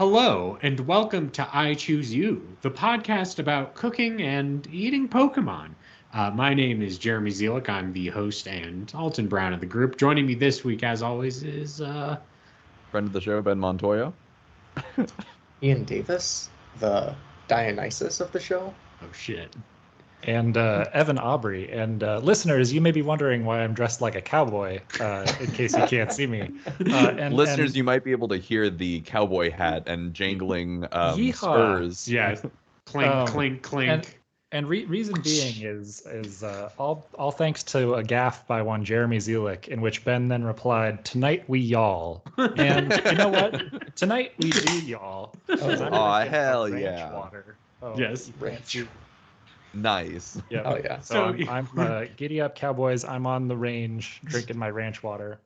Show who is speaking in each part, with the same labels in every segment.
Speaker 1: Hello, and welcome to I Choose You, the podcast about cooking and eating Pokemon. My name is Jeremy Zielik. I'm the host and Alton Brown of the group. Joining me this week, as always, is
Speaker 2: Friend of the show, Ben Montoya.
Speaker 3: Ian Davis, the Dionysus of the show.
Speaker 1: oh shit.
Speaker 4: And Evan Aubrey. And listeners, you may be wondering why I'm dressed like a cowboy, in case you can't see me.
Speaker 2: Listeners, you might be able to hear the cowboy hat and jangling spurs.
Speaker 1: Yeah, clink, clink, clink.
Speaker 4: And reason being is all thanks to a gaffe by one Jeremy Zielik, in which Ben then replied, "Tonight we y'all." And you know what? Tonight we do y'all.
Speaker 2: Oh, hell yeah.
Speaker 4: Water.
Speaker 1: Yes.
Speaker 3: Ranch.
Speaker 2: Nice.
Speaker 4: Yeah.
Speaker 3: Oh, yeah.
Speaker 4: So I'm giddy up, cowboys. I'm on the range drinking my ranch water.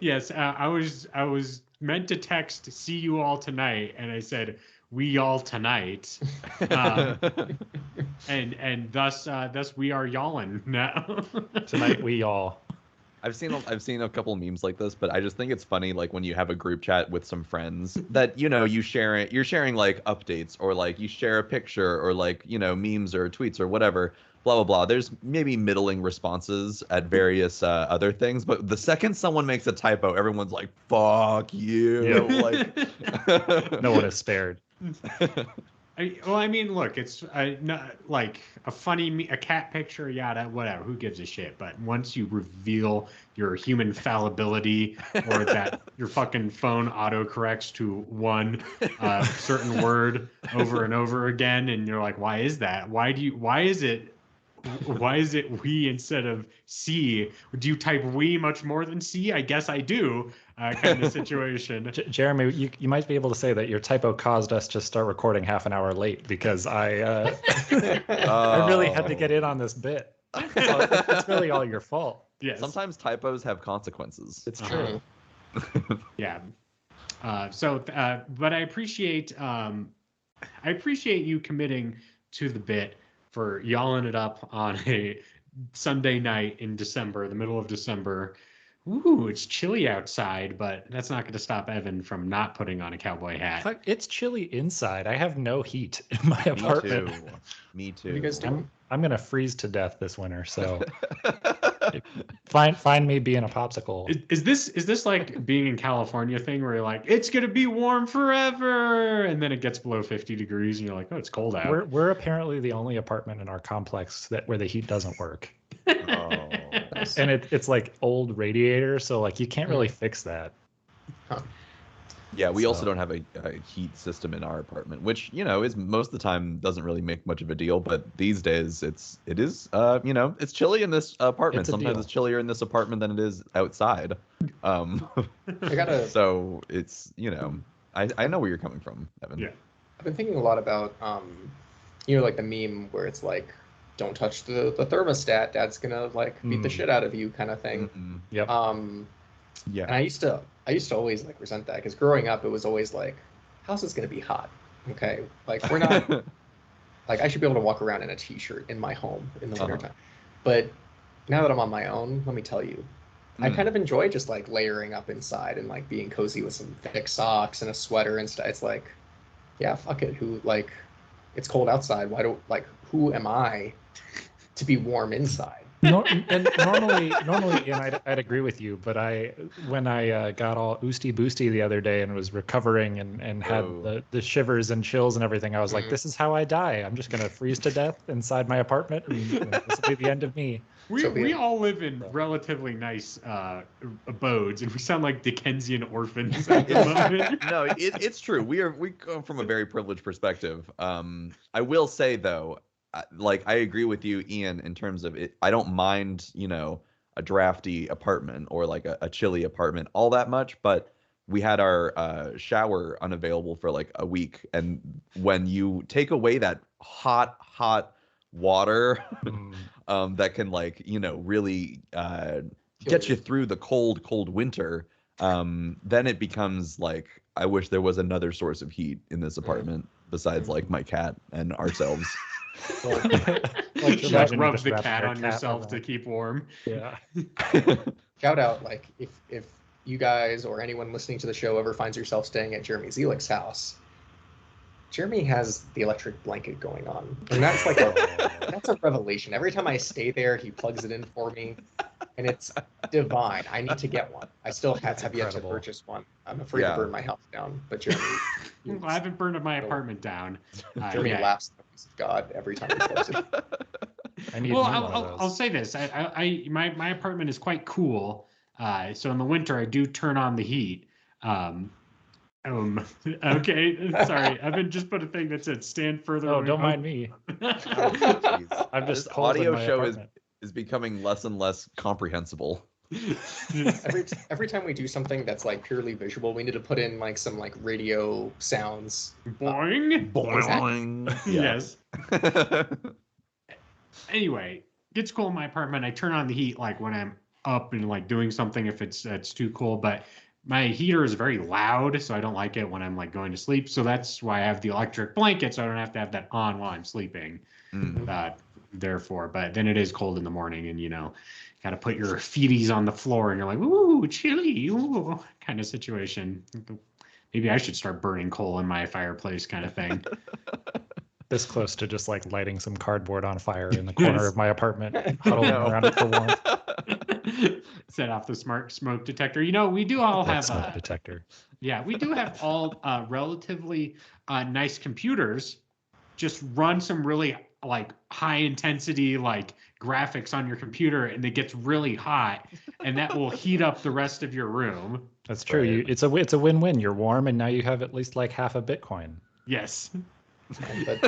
Speaker 1: Yes, I was meant to text "see you all tonight," and I said "we all tonight," and thus we are yawling now.
Speaker 4: Tonight we y'all.
Speaker 2: I've seen a couple memes like this, but I just think it's funny, like when you have a group chat with some friends that you're sharing like updates, or like you share a picture, or like memes or tweets or whatever, blah blah blah. There's maybe middling responses at various other things, but the second someone makes a typo, everyone's like, "Fuck you!" Like,
Speaker 4: no one is spared.
Speaker 1: Look, it's not like a cat picture, yada, whatever. Who gives a shit? But once you reveal your human fallibility, or that your fucking phone autocorrects to one certain word over and over again, and you're like, why is that? Why is it we instead of C? Do you type we much more than C? I guess I do. Kind of situation.
Speaker 4: Jeremy, you might be able to say that your typo caused us to start recording half an hour late, because I really had to get in on this bit. So it's really all your fault.
Speaker 1: Yes.
Speaker 2: Sometimes typos have consequences.
Speaker 4: It's true.
Speaker 1: Yeah. But I appreciate you committing to the bit for yawing it up on a Sunday night in December, the middle of December. Ooh, it's chilly outside, but that's not going to stop Evan from not putting on a cowboy hat.
Speaker 4: Fuck, it's chilly inside. I have no heat in my apartment.
Speaker 2: Me too.
Speaker 3: What are you guys doing?
Speaker 4: I'm going to freeze to death this winter, so find me being a popsicle.
Speaker 1: Is this like being in California thing where you're like, it's going to be warm forever, and then it gets below 50 degrees and you're like, oh, it's cold out.
Speaker 4: We're apparently the only apartment in our complex where the heat doesn't work.
Speaker 2: Oh.
Speaker 4: And it's like old radiator, so like you can't really fix that.
Speaker 3: Huh.
Speaker 2: Yeah, we also don't have a heat system in our apartment, which is most of the time doesn't really make much of a deal. But these days, it is it's chilly in this apartment. Sometimes it's chillier in this apartment than it is outside. So it's I know where you're coming from, Evan.
Speaker 1: Yeah,
Speaker 3: I've been thinking a lot about like the meme where it's like, don't touch the thermostat, Dad's gonna like beat the shit out of you, kind of thing.
Speaker 2: Mm-mm.
Speaker 4: Yep.
Speaker 3: Yeah. And I used to always like resent that, because growing up it was always like, house is gonna be hot, okay? Like, we're not like, I should be able to walk around in a t-shirt in my home in the wintertime. But now that I'm on my own, let me tell you, I kind of enjoy just like layering up inside and like being cozy with some thick socks and a sweater and stuff. It's like, yeah, fuck it. It's cold outside. Who am I to be warm inside?
Speaker 4: And normally, I'd agree with you, but when I got all oosty boosty the other day and was recovering and had the shivers and chills and everything, I was like, this is how I die. I'm just gonna freeze to death inside my apartment, and this will be the end of me.
Speaker 1: We all live in relatively nice abodes, and we sound like Dickensian orphans at the moment.
Speaker 2: No, it's true. We come from a very privileged perspective. I will say though, like, I agree with you, Ian, in terms of it. I don't mind, a drafty apartment or like a chilly apartment all that much, but we had our shower unavailable for like a week, and when you take away that hot water that can like really get you through the cold winter, then it becomes like, I wish there was another source of heat in this apartment besides like my cat and ourselves.
Speaker 1: Like just rub the cat on yourself to keep warm.
Speaker 4: Yeah.
Speaker 3: Shout out, like, if you guys or anyone listening to the show ever finds yourself staying at Jeremy Zielik's house, Jeremy has the electric blanket going on, and that's like that's a revelation. Every time I stay there, he plugs it in for me, and it's divine. I need to get one. I still have yet to purchase one. I'm afraid to burn my house down, but Jeremy,
Speaker 1: I haven't burned my apartment down.
Speaker 3: Jeremy laughs at the peace of God every time he plugs it.
Speaker 4: I need
Speaker 1: I'll say this. My apartment is quite cool. So in the winter, I do turn on the heat. Okay, sorry. Evan just put a thing that said "stand further."
Speaker 4: Oh, don't mind me.
Speaker 2: I'm just this audio show is becoming less and less comprehensible.
Speaker 3: Every time we do something that's like purely visual, we need to put in like some like radio sounds.
Speaker 1: Boing,
Speaker 2: boing.
Speaker 1: Yes. Anyway, gets cold in my apartment. I turn on the heat like when I'm up and like doing something if it's too cold, but my heater is very loud, so I don't like it when I'm like going to sleep. So that's why I have the electric blanket, so I don't have to have that on while I'm sleeping. Therefore, but then it is cold in the morning, and got to put your feeties on the floor, and you're like, ooh, chilly, ooh, kind of situation. Maybe I should start burning coal in my fireplace, kind of thing.
Speaker 4: This close to just like lighting some cardboard on fire in the corner of my apartment, huddling around it for warmth.
Speaker 1: Set off the smart smoke detector. We do all have
Speaker 4: smoke detector.
Speaker 1: Yeah, we do have all relatively nice computers. Just run some really like high intensity like graphics on your computer, and it gets really hot, and that will heat up the rest of your room.
Speaker 4: That's true. Right. It's a win-win. You're warm, and now you have at least like half a Bitcoin.
Speaker 1: Yes.
Speaker 3: But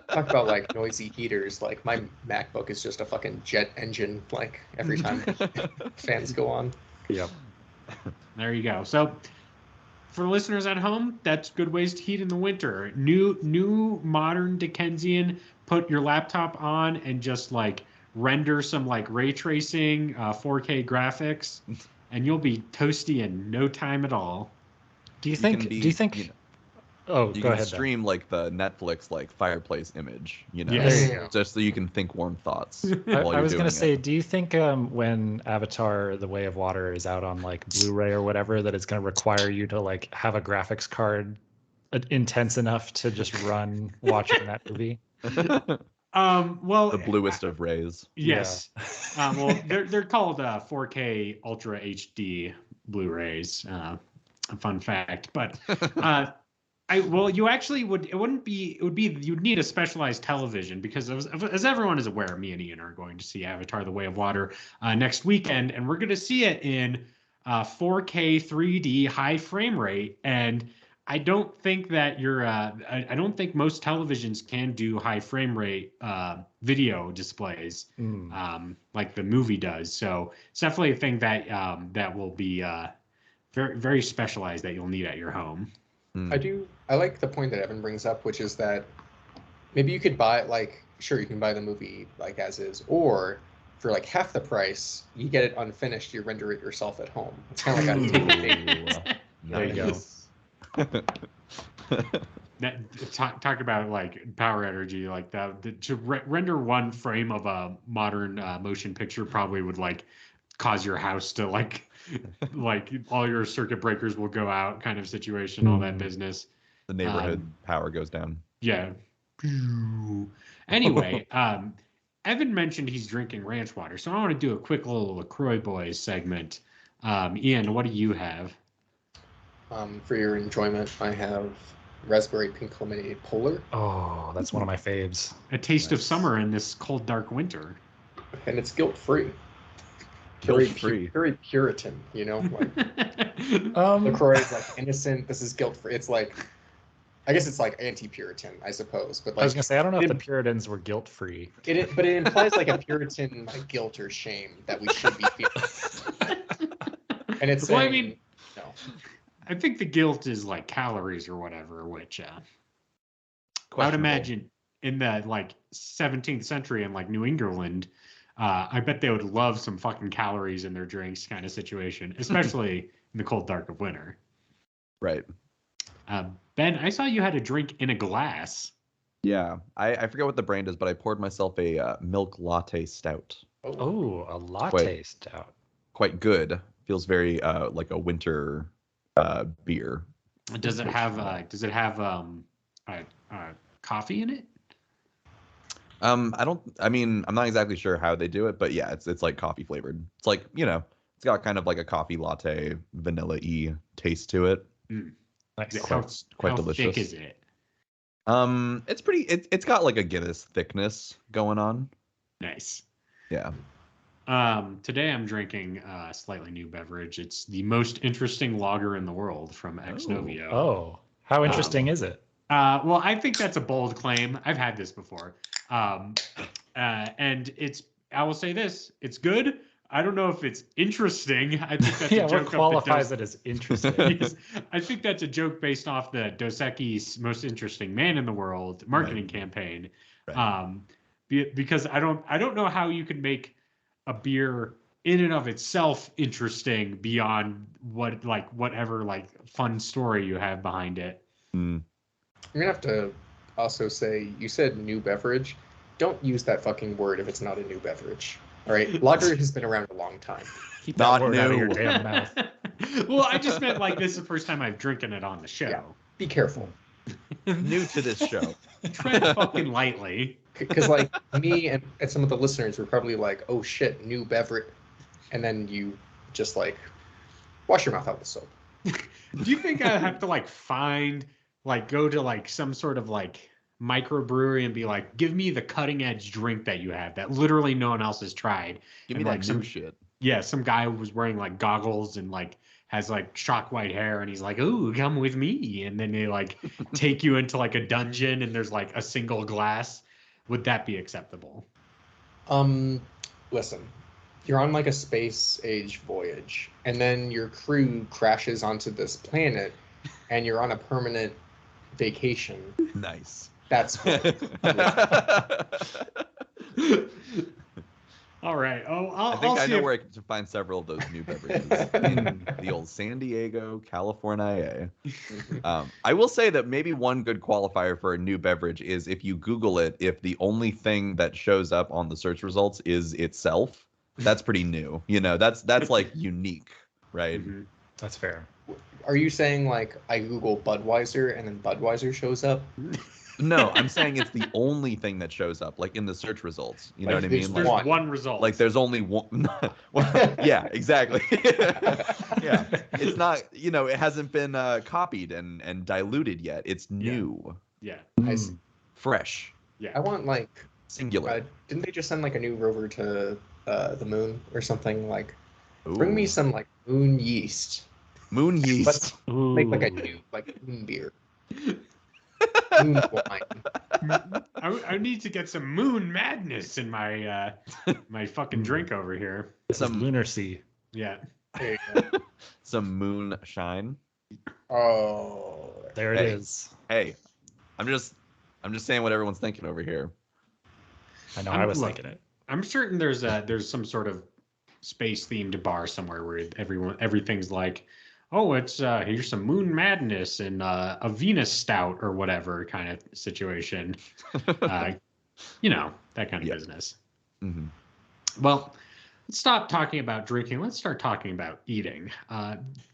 Speaker 3: talk about like noisy heaters. Like my MacBook is just a fucking jet engine. Like every time fans go on.
Speaker 4: Yep.
Speaker 1: There you go. So for the listeners at home, that's good ways to heat in the winter. New modern Dickensian. Put your laptop on and just like render some like ray tracing, 4K graphics, and you'll be toasty in no time at all.
Speaker 4: Do you think? Oh,
Speaker 2: you
Speaker 4: go
Speaker 2: can
Speaker 4: ahead.
Speaker 2: Stream like the Netflix like fireplace image,
Speaker 1: Yes.
Speaker 2: just so you can think warm thoughts.
Speaker 4: I was gonna say, do you think when Avatar: The Way of Water is out on like Blu-ray or whatever, that it's gonna require you to like have a graphics card intense enough to just run watching that movie?
Speaker 1: Well,
Speaker 2: the bluest of rays.
Speaker 1: Yes. Yeah. Well, they're called 4K Ultra HD Blu-rays. A fun fact, but. You'd need a specialized television because as everyone is aware, me and Ian are going to see Avatar: The Way of Water next weekend, and we're going to see it in 4K 3D high frame rate. And I don't think that I don't think most televisions can do high frame rate video displays like the movie does. So it's definitely a thing that that will be very, very specialized that you'll need at your home.
Speaker 3: I like the point that Evan brings up, which is that maybe you could buy you can buy the movie like as is, or for like half the price, you get it unfinished, you render it yourself at home. It's kind of like a
Speaker 4: there you go.
Speaker 1: Talk about like power energy, like that. To render one frame of a modern motion picture probably would like cause your house to like all your circuit breakers will go out, kind of situation, all that business.
Speaker 2: The neighborhood power goes down.
Speaker 1: Yeah. Anyway, Evan mentioned he's drinking ranch water, so I want to do a quick little LaCroix Boys segment. Ian, what do you have?
Speaker 3: For your enjoyment, I have raspberry pink lemonade polar.
Speaker 4: Oh, that's one of my faves.
Speaker 1: A taste of summer in this cold, dark winter.
Speaker 3: And it's guilt-free.
Speaker 2: Guilt-free.
Speaker 3: Very Puritan, like LaCroix is like innocent. This is guilt-free. It's like, I guess it's like anti-Puritan, I suppose. But like,
Speaker 4: I was gonna say, I don't know if the Puritans were guilt-free.
Speaker 3: But it implies like a Puritan like guilt or shame that we should be feeling. And it's
Speaker 1: well, I mean, no. I think the guilt is like calories or whatever, which I would imagine in the like 17th century in like New England. I bet they would love some fucking calories in their drinks kind of situation, especially in the cold, dark of winter.
Speaker 2: Right.
Speaker 1: Ben, I saw you had a drink in a glass.
Speaker 2: Yeah. I forget what the brand is, but I poured myself a milk latte stout.
Speaker 4: Oh, a latte stout.
Speaker 2: Quite good. Feels very like a winter beer.
Speaker 1: Does it have coffee in it?
Speaker 2: I'm not exactly sure how they do it, but yeah, it's like coffee flavored. It's like, it's got kind of like a coffee latte, vanilla-y taste to it.
Speaker 4: Nice.
Speaker 2: Quite
Speaker 1: how
Speaker 2: delicious.
Speaker 1: Thick is it?
Speaker 2: It's got like a Guinness thickness going on.
Speaker 1: Nice.
Speaker 2: Yeah.
Speaker 1: Today I'm drinking a slightly new beverage. It's the most interesting lager in the world from Ex Novio.
Speaker 4: Oh, how interesting is it?
Speaker 1: Well, I think that's a bold claim. I've had this before. And I will say this, it's good. I don't know if it's interesting. I think that's a joke.
Speaker 4: What qualifies it as interesting?
Speaker 1: Yes, I think that's a joke based off the Dos Equis Most Interesting Man in the World marketing campaign.
Speaker 2: Right.
Speaker 1: Because I don't know how you can make a beer in and of itself interesting beyond whatever fun story you have behind it.
Speaker 3: I'm gonna have to also say, you said new beverage. Don't use that fucking word if it's not a new beverage. All right, lager has been around a long time.
Speaker 4: Keep
Speaker 2: Not
Speaker 4: that word out of your
Speaker 2: new.
Speaker 4: damn mouth.
Speaker 1: Well, I just meant this is the first time I've drinking it on the show.
Speaker 3: Yeah. Be careful,
Speaker 2: New to this show.
Speaker 1: Tread fucking lightly.
Speaker 3: because me and some of the listeners were probably like, "Oh shit, new beverage," and then you just wash your mouth out with soap.
Speaker 1: Do you think I have to go to some sort of microbrewery and be like, give me the cutting edge drink that you have that literally no one else has tried?
Speaker 2: Give me that new shit.
Speaker 1: Yeah, some guy who was wearing goggles and has shock white hair and he's like, "Ooh, come with me," and then they take you into a dungeon and there's a single glass. Would that be acceptable?
Speaker 3: Listen, you're on a space age voyage, and then your crew crashes onto this planet, and you're on a permanent vacation.
Speaker 2: Nice.
Speaker 3: That's
Speaker 1: All right. Oh,
Speaker 2: I think I know where I can find several of those new beverages in the old San Diego, California. I will say that maybe one good qualifier for a new beverage is if you Google it, if the only thing that shows up on the search results is itself, that's pretty new. That's unique, right?
Speaker 1: Mm-hmm.
Speaker 4: That's fair.
Speaker 3: Are you saying I Google Budweiser and then Budweiser shows up?
Speaker 2: No, I'm saying it's the only thing that shows up, in the search results. You know what I mean?
Speaker 1: There's one result.
Speaker 2: There's only one. Yeah, exactly. Yeah, it's not. It hasn't been copied and diluted yet. It's new.
Speaker 1: Yeah.
Speaker 3: I see.
Speaker 2: Fresh.
Speaker 1: Yeah.
Speaker 3: I want
Speaker 2: Singular.
Speaker 3: didn't they just send a new rover to the moon or something?
Speaker 2: Ooh.
Speaker 3: Bring me some moon yeast.
Speaker 2: Moon yeast.
Speaker 3: But make a new moon beer. Moon wine.
Speaker 1: I need to get some moon madness in my my fucking drink over here.
Speaker 4: Some lunar sea.
Speaker 1: Yeah.
Speaker 3: There you go.
Speaker 2: Some moon shine.
Speaker 3: Oh,
Speaker 4: There it is.
Speaker 2: Hey, I'm just saying what everyone's thinking over here.
Speaker 4: I know. I was thinking it.
Speaker 1: I'm certain there's some sort of space themed bar somewhere where everything's oh, it's here's some moon madness and a Venus stout or whatever kind of situation. That kind of business.
Speaker 2: Mm-hmm.
Speaker 1: Well, let's stop talking about drinking. Let's start talking about eating.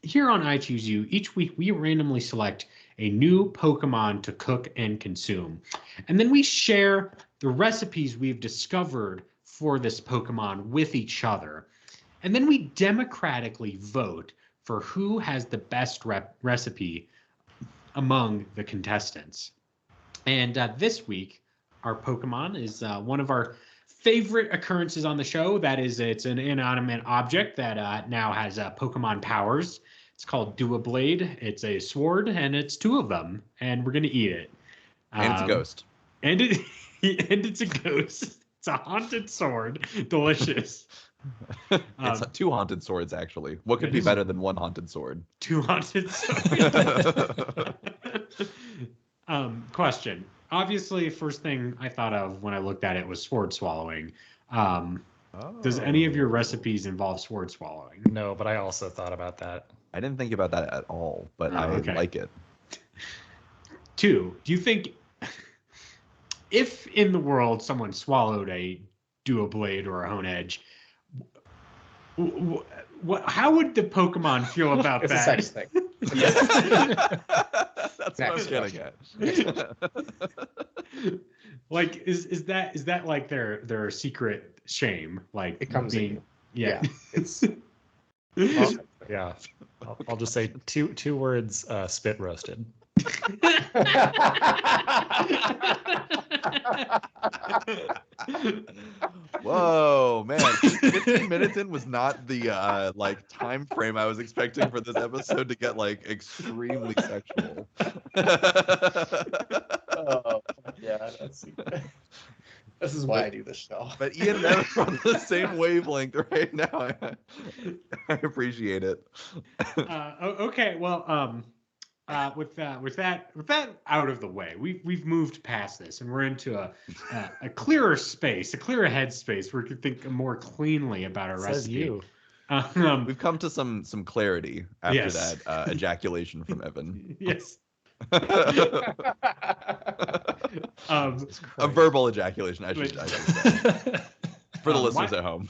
Speaker 1: Here on I Choose You, each week we randomly select a new Pokemon to cook and consume. And then we share the recipes we've discovered for this Pokemon with each other. And then we democratically vote for who has the best recipe among the contestants. And this week, our Pokemon is one of our favorite occurrences on the show. That is, it's an inanimate object that now has Pokemon powers. It's called Doublade. It's a sword, and it's two of them, and we're going to eat it.
Speaker 2: And it's a ghost.
Speaker 1: And it's a ghost. It's a haunted sword. Delicious.
Speaker 2: It's two haunted swords, actually. What could be better than one haunted sword?
Speaker 1: Two haunted swords. Question. Obviously, first thing I thought of when I looked at it was sword swallowing. Does any of your recipes involve sword swallowing?
Speaker 4: No, but I also thought about that.
Speaker 2: I didn't think about that at all, but I like it.
Speaker 1: 2, do you think if in the world someone swallowed a Doublade or a Honedge, how would the Pokemon feel about
Speaker 3: it's
Speaker 1: that?
Speaker 3: a sex thing.
Speaker 2: That's what I was
Speaker 3: Next
Speaker 2: getting at.
Speaker 1: Like, is that like their secret shame? Like
Speaker 3: It comes in
Speaker 1: being,
Speaker 3: you.
Speaker 1: yeah.
Speaker 3: It's
Speaker 4: Yeah, I'll just say two words: spit roasted.
Speaker 2: Whoa, man! 15 minutes in was not the like time frame I was expecting for this episode to get like extremely sexual.
Speaker 3: oh yeah, this is why I do this show.
Speaker 2: But Ian and Evan are on the same wavelength right now. I appreciate it.
Speaker 1: Okay, well, with that out of the way, we've moved past this, and we're into a clearer space, a clearer headspace where we can think more cleanly about our
Speaker 4: Says
Speaker 1: recipe.
Speaker 4: you.
Speaker 2: We've come to some clarity after
Speaker 1: Yes.
Speaker 2: that ejaculation from Evan.
Speaker 1: Yes.
Speaker 2: A verbal ejaculation, I should say. For the listeners at home.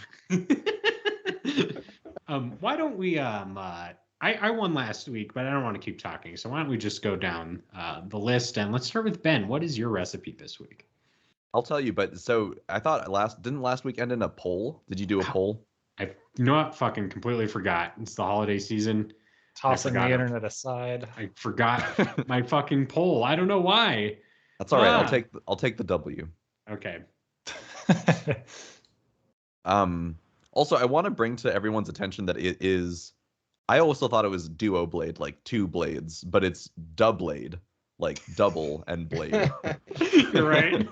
Speaker 1: Why don't we I won last week, but I don't want to keep talking. So why don't we just go down the list, and let's start with Ben. What is your recipe this week?
Speaker 2: I'll tell you, but so I thought didn't last week end in a poll? Did you do a poll?
Speaker 1: I fucking completely forgot. It's the holiday season.
Speaker 4: Tossing the internet aside.
Speaker 1: I forgot my fucking poll. I don't know why.
Speaker 2: That's all right. I'll take the W.
Speaker 1: Okay.
Speaker 2: Also, I want to bring to everyone's attention that it is. I also thought it was duo blade, like two blades, but it's doublade, like double and blade.
Speaker 1: You're right.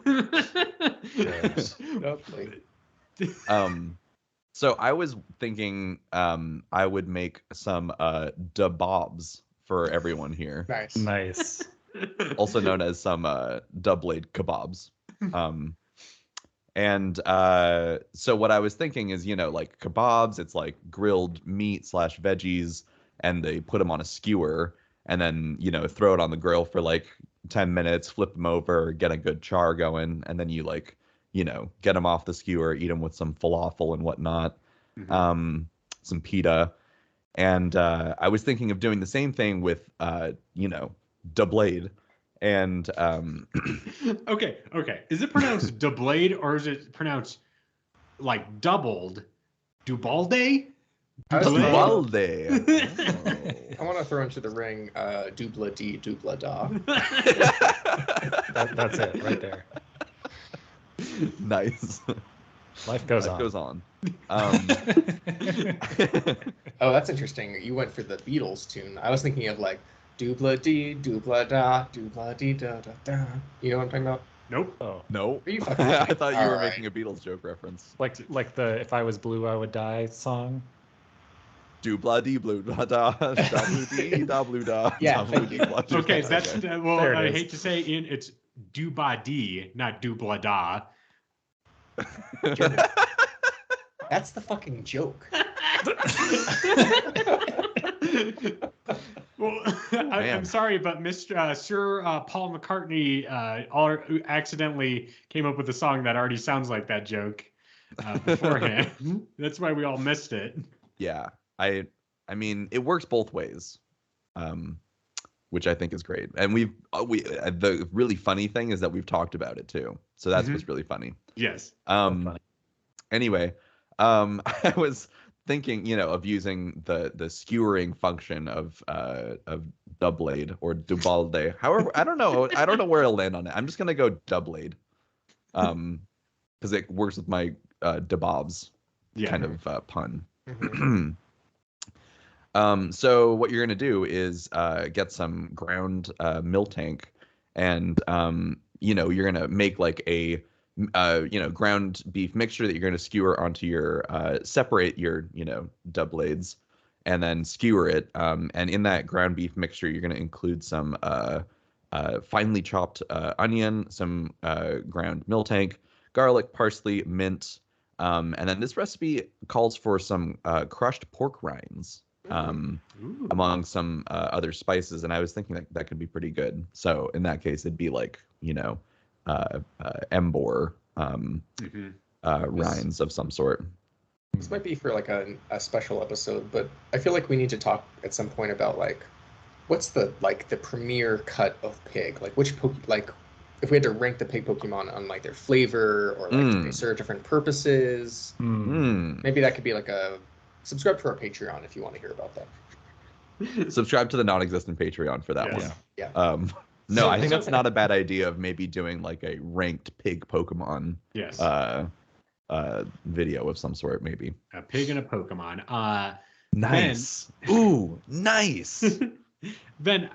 Speaker 2: So I was thinking I would make some dabobs for everyone here.
Speaker 4: Nice.
Speaker 2: Also known as some doublade kebabs. And so what I was thinking is, like kebabs, it's like grilled meat / veggies, and they put them on a skewer and then, throw it on the grill for like 10 minutes, flip them over, get a good char going, and then you like, get them off the skewer, eat them with some falafel and whatnot, some pita. And I was thinking of doing the same thing with, doublade. And
Speaker 1: okay. Is it pronounced doublade or is it pronounced like doubled? Dubalde?
Speaker 2: Dubalde.
Speaker 3: I want to throw into the ring dubla d dubla da.
Speaker 4: That's it right there.
Speaker 2: Nice.
Speaker 4: Life goes on.
Speaker 2: Life goes on.
Speaker 3: Oh, that's interesting. You went for the Beatles tune. I was thinking of like dubla dee, dubla da, dubla dee da da da. You know what I'm talking about?
Speaker 1: Nope.
Speaker 4: Oh,
Speaker 2: no.
Speaker 3: Are you fucking
Speaker 2: I thought you were
Speaker 3: All
Speaker 2: making a Beatles joke reference.
Speaker 4: like the "If I Was Blue, I Would Die" song.
Speaker 2: Do blah dee blue da da da blue dee da blue da.
Speaker 3: Yeah,
Speaker 2: da, blue, dee, blah, dee,
Speaker 1: Okay,
Speaker 2: da.
Speaker 1: that's
Speaker 2: Okay.
Speaker 1: well.
Speaker 4: There it
Speaker 1: I
Speaker 4: is.
Speaker 1: hate to say it's dubadi, not dubla-da.
Speaker 3: That's the fucking joke.
Speaker 1: Well, I'm sorry, but Mr. Sir Paul McCartney accidentally came up with a song that already sounds like that joke beforehand. That's why we all missed it.
Speaker 2: Yeah, I mean, it works both ways, which I think is great. And the really funny thing is that we've talked about it too, so that's what's really funny.
Speaker 1: Yes.
Speaker 4: Funny.
Speaker 2: Anyway, I was thinking, of using the skewering function of doublade or dubalde. However, I don't know where I'll land on it. I'm just gonna go doublade, because it works with my dabobs kind of pun. So what you're gonna do is get some ground mill tank, and you're gonna make like a ground beef mixture that you're gonna skewer onto your separate your doublades, and then skewer it. And in that ground beef mixture, you're gonna include some finely chopped onion, some ground mill tank, garlic, parsley, mint. And then this recipe calls for some crushed pork rinds among some other spices. And I was thinking that could be pretty good. So in that case, it'd be like, embor rinds of some sort.
Speaker 3: This might be for like a special episode, but I feel like we need to talk at some point about like what's the premier cut of pig? Like if we had to rank the pig Pokemon on like their flavor or like do they serve different purposes? Maybe that could be like a subscribe to our Patreon if you want to hear about that.
Speaker 2: Subscribe to the non-existent Patreon for that one.
Speaker 3: Yeah.
Speaker 2: No, I think that's not a bad idea of maybe doing like a ranked pig Pokemon.
Speaker 1: Yes.
Speaker 2: Video of some sort, maybe.
Speaker 1: A pig and a Pokemon.
Speaker 2: Nice. Ooh, nice.
Speaker 1: Ben,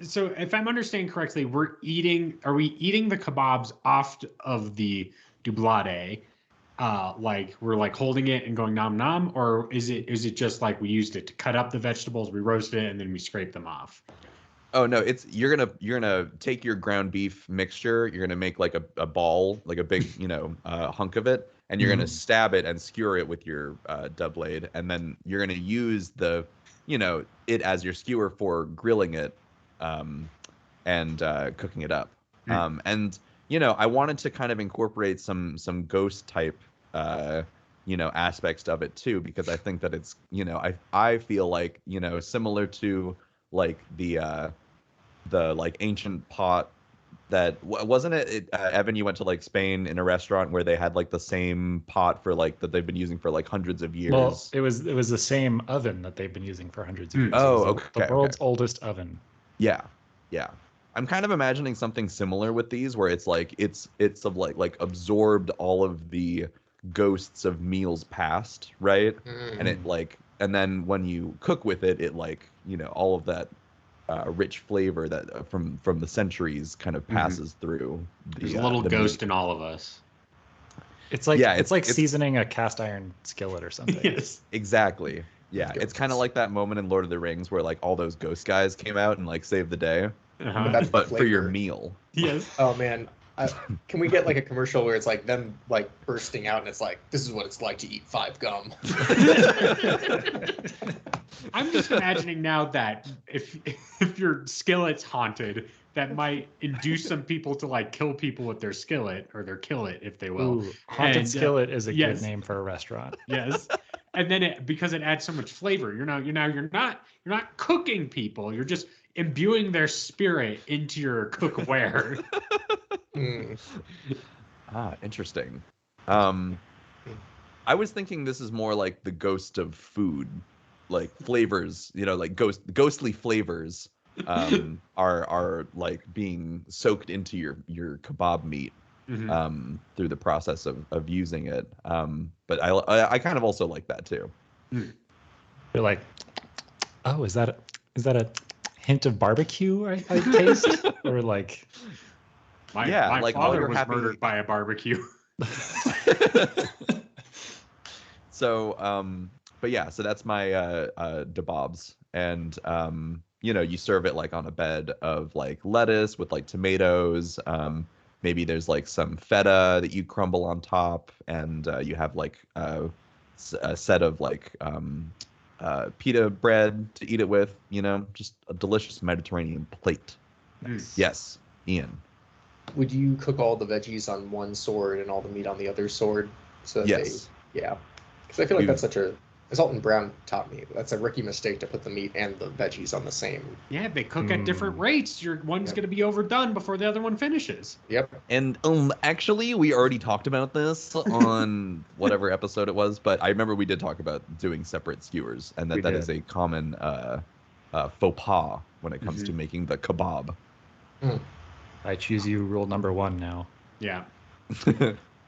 Speaker 1: so if I'm understanding correctly, are we eating the kebabs off of the Doublade? Like we're like holding it and going nom nom, or is it just like we used it to cut up the vegetables, we roasted it, and then we scrape them off?
Speaker 2: Oh no, you're gonna take your ground beef mixture, you're gonna make like a ball, like a big hunk of it, and you're gonna stab it and skewer it with your Doublade, and then you're gonna use it as your skewer for grilling it, and cooking it up. And I wanted to kind of incorporate some ghost type aspects of it too, because I think that it's I feel like similar to like the like ancient pot that wasn't it Evan, you went to like Spain in a restaurant where they had like the same pot for like that they've been using for like hundreds of years.
Speaker 4: Well, it was the same oven that they've been using for hundreds of years.
Speaker 2: Oh,
Speaker 4: okay. The world's oldest oven.
Speaker 2: Yeah. I'm kind of imagining something similar with these, where it's like it's of like absorbed all of the ghosts of meals past, right? And it and then when you cook with it, all of that rich flavor that from the centuries kind of passes through.
Speaker 1: There's a little ghost in all of us.
Speaker 4: It's like it's like seasoning a cast iron skillet or something.
Speaker 1: Yes,
Speaker 2: exactly. Yeah, it's kind of like that moment in Lord of the Rings where like all those ghost guys came out and like saved the day, but for your meal.
Speaker 1: Yes.
Speaker 3: Oh man. Can we get like a commercial where it's like them like bursting out and it's like, this is what it's like to eat 5 gum?
Speaker 1: I'm just imagining now that if your skillet's haunted, that might induce some people to like kill people with their skillet or their killet, if they will.
Speaker 4: Ooh, haunted skillet is a good name for a restaurant.
Speaker 1: Yes. And then because it adds so much flavor, you're not cooking people, you're just imbuing their spirit into your cookware.
Speaker 2: Interesting. I was thinking this is more like the ghost of food, like flavors, like ghostly flavors are like being soaked into your kebab meat through the process of using it. But I kind of also like that too.
Speaker 4: You're like, oh, is that a hint of barbecue I taste? Or like,
Speaker 1: my father was murdered by a barbecue.
Speaker 2: So, but yeah, so that's my debobs, and you serve it like on a bed of like lettuce with like tomatoes. Maybe there's like some feta that you crumble on top, and you have like a set of like pita bread to eat it with. Just a delicious Mediterranean plate.
Speaker 1: Nice.
Speaker 2: Yes, Ian.
Speaker 3: Would you cook all the veggies on one sword and all the meat on the other sword? So that
Speaker 2: yes.
Speaker 3: Because I feel like that's such a, as Alton Brown taught me, that's a rookie mistake to put the meat and the veggies on the same.
Speaker 1: Yeah, they cook at different rates. One's going to be overdone before the other one finishes.
Speaker 3: Yep.
Speaker 2: And actually, we already talked about this on whatever episode it was, but I remember we did talk about doing separate skewers, and that is a common faux pas when it comes to making the kebab.
Speaker 4: I choose you rule number 1 now.
Speaker 1: Yeah.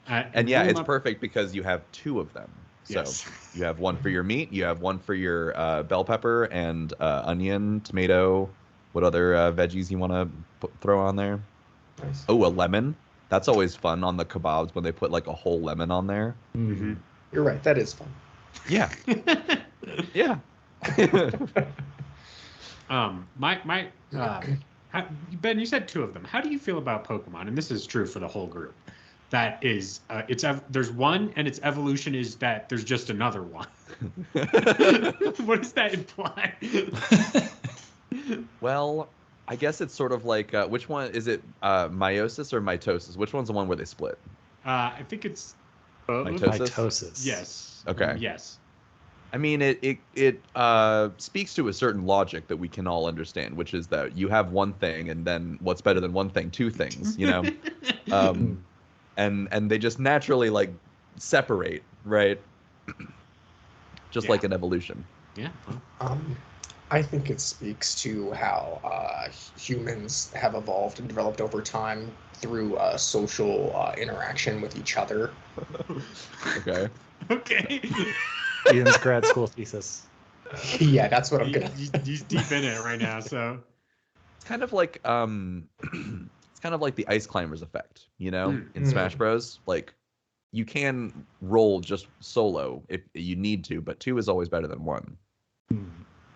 Speaker 2: And yeah, it's perfect because you have 2 of them. So you have one for your meat, you have one for your bell pepper and onion, tomato, what other veggies you want to throw on there?
Speaker 3: Nice.
Speaker 2: Oh, a lemon. That's always fun on the kebabs when they put like a whole lemon on there.
Speaker 1: Mm-hmm.
Speaker 3: You're right. That is fun.
Speaker 2: Yeah. Yeah.
Speaker 1: Ben, you said 2 of them. How do you feel about Pokemon? And this is true for the whole group. That is, there's one, and its evolution is that there's just another one. What does that imply?
Speaker 2: Well, I guess it's sort of like, which one is it? Meiosis or mitosis? Which one's the one where they split?
Speaker 1: I think it's
Speaker 4: mitosis.
Speaker 1: Yes.
Speaker 2: Okay.
Speaker 1: Yes.
Speaker 2: I mean, it speaks to a certain logic that we can all understand, which is that you have one thing, and then what's better than one thing? Two things, you know. And they just naturally like separate, right? Just like an evolution.
Speaker 1: Yeah.
Speaker 3: I think it speaks to how humans have evolved and developed over time through social interaction with each other.
Speaker 2: Okay.
Speaker 1: Okay.
Speaker 4: Ian's grad school thesis.
Speaker 3: Yeah, that's what I'm gonna.
Speaker 1: He's deep in it right now, so
Speaker 2: It's kind of like it's kind of like the ice climbers effect, you know, in Smash Bros. Like you can roll just solo if you need to, but two is always better than one.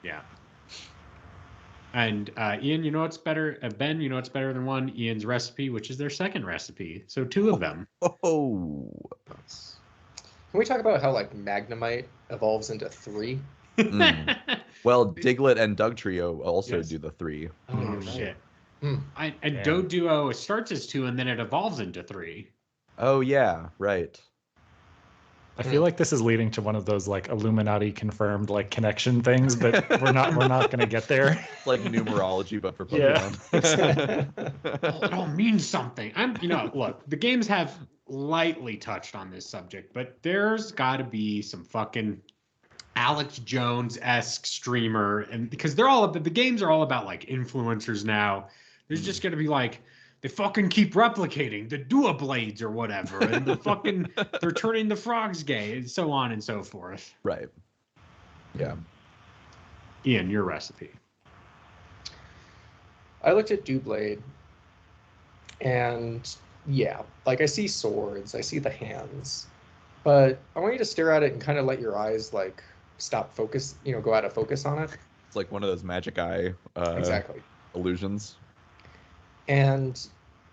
Speaker 1: Yeah. And Ian, you know what's better? Ben, you know what's better than one? Ian's recipe, which is their second recipe. So two of them.
Speaker 2: Oh.
Speaker 3: Can we talk about how like Magnemite evolves into 3?
Speaker 2: Well, Diglett and Doug Trio also
Speaker 1: Yes.
Speaker 2: do the 3.
Speaker 1: Oh shit.
Speaker 3: Hmm.
Speaker 1: And Doe Duo starts as 2 and then it evolves into 3.
Speaker 2: Oh yeah, right.
Speaker 4: I feel like this is leading to one of those like Illuminati confirmed like connection things, but we're not gonna get there.
Speaker 2: It's like numerology, but for
Speaker 4: Yeah.
Speaker 2: Pokemon.
Speaker 1: It all means something. Look, the games have lightly touched on this subject, but there's got to be some fucking Alex Jones-esque streamer, and because the games are all about like influencers now. There's just gonna be like they fucking keep replicating the Doublades or whatever, and they're turning the frogs gay, and so on and so forth.
Speaker 2: Right. Yeah.
Speaker 1: Ian, your recipe.
Speaker 3: I looked at Doublade, and yeah, like I see swords, I see the hands, but I want you to stare at it and kind of let your eyes like stop focus, go out of focus on it.
Speaker 2: It's like one of those magic eye
Speaker 3: Exactly.
Speaker 2: illusions.
Speaker 3: And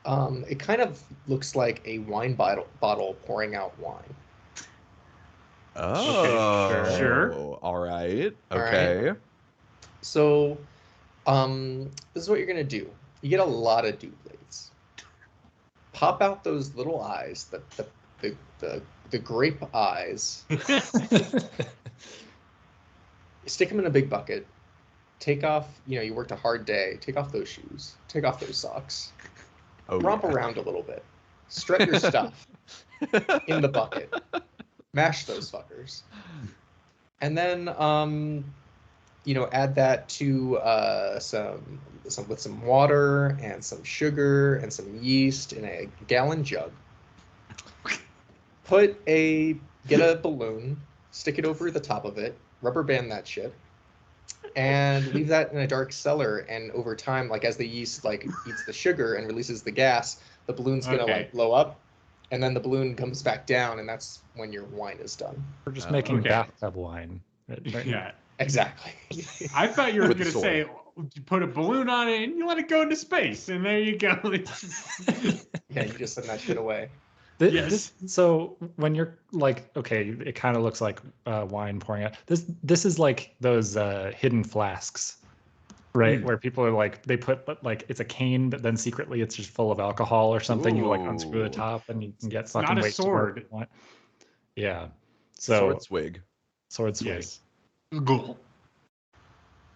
Speaker 3: it kind of looks like a wine bottle pouring out wine.
Speaker 2: Oh,
Speaker 1: Okay, sure.
Speaker 2: All right.
Speaker 3: All
Speaker 2: Okay.
Speaker 3: right. So, this is what you're gonna do. You get a lot of Doublades. Pop out those little eyes, the grape eyes. Stick them in a big bucket. Take off, you worked a hard day. Take off those shoes. Take off those socks.
Speaker 2: Oh,
Speaker 3: Romp
Speaker 2: yeah.
Speaker 3: around a little bit. Strut your stuff in the bucket. Mash those fuckers. And then, add that to some with some water and some sugar and some yeast in a gallon jug. Get a balloon, stick it over the top of it, rubber band that shit, and leave that in a dark cellar. And over time, like as the yeast like eats the sugar and releases the gas, the balloon's gonna like blow up, and then the balloon comes back down, and that's when your wine is done.
Speaker 4: We're just making bathtub wine. Right?
Speaker 1: Yeah.
Speaker 3: Exactly.
Speaker 1: I thought you were
Speaker 2: With
Speaker 1: going to
Speaker 2: sword.
Speaker 1: say you put a balloon on it and you let it go into space, and there you go.
Speaker 3: Yeah, you just send that shit away.
Speaker 4: So when you're like, okay, it kind of looks like wine pouring out. This is like those hidden flasks, right? Where people are like, they put like it's a cane, but then secretly it's just full of alcohol or something. You like unscrew the top and you can get fucking
Speaker 1: not a
Speaker 4: weight
Speaker 1: sword.
Speaker 4: to work. Yeah. So
Speaker 2: Sword swig.
Speaker 4: Yes.
Speaker 1: Cool.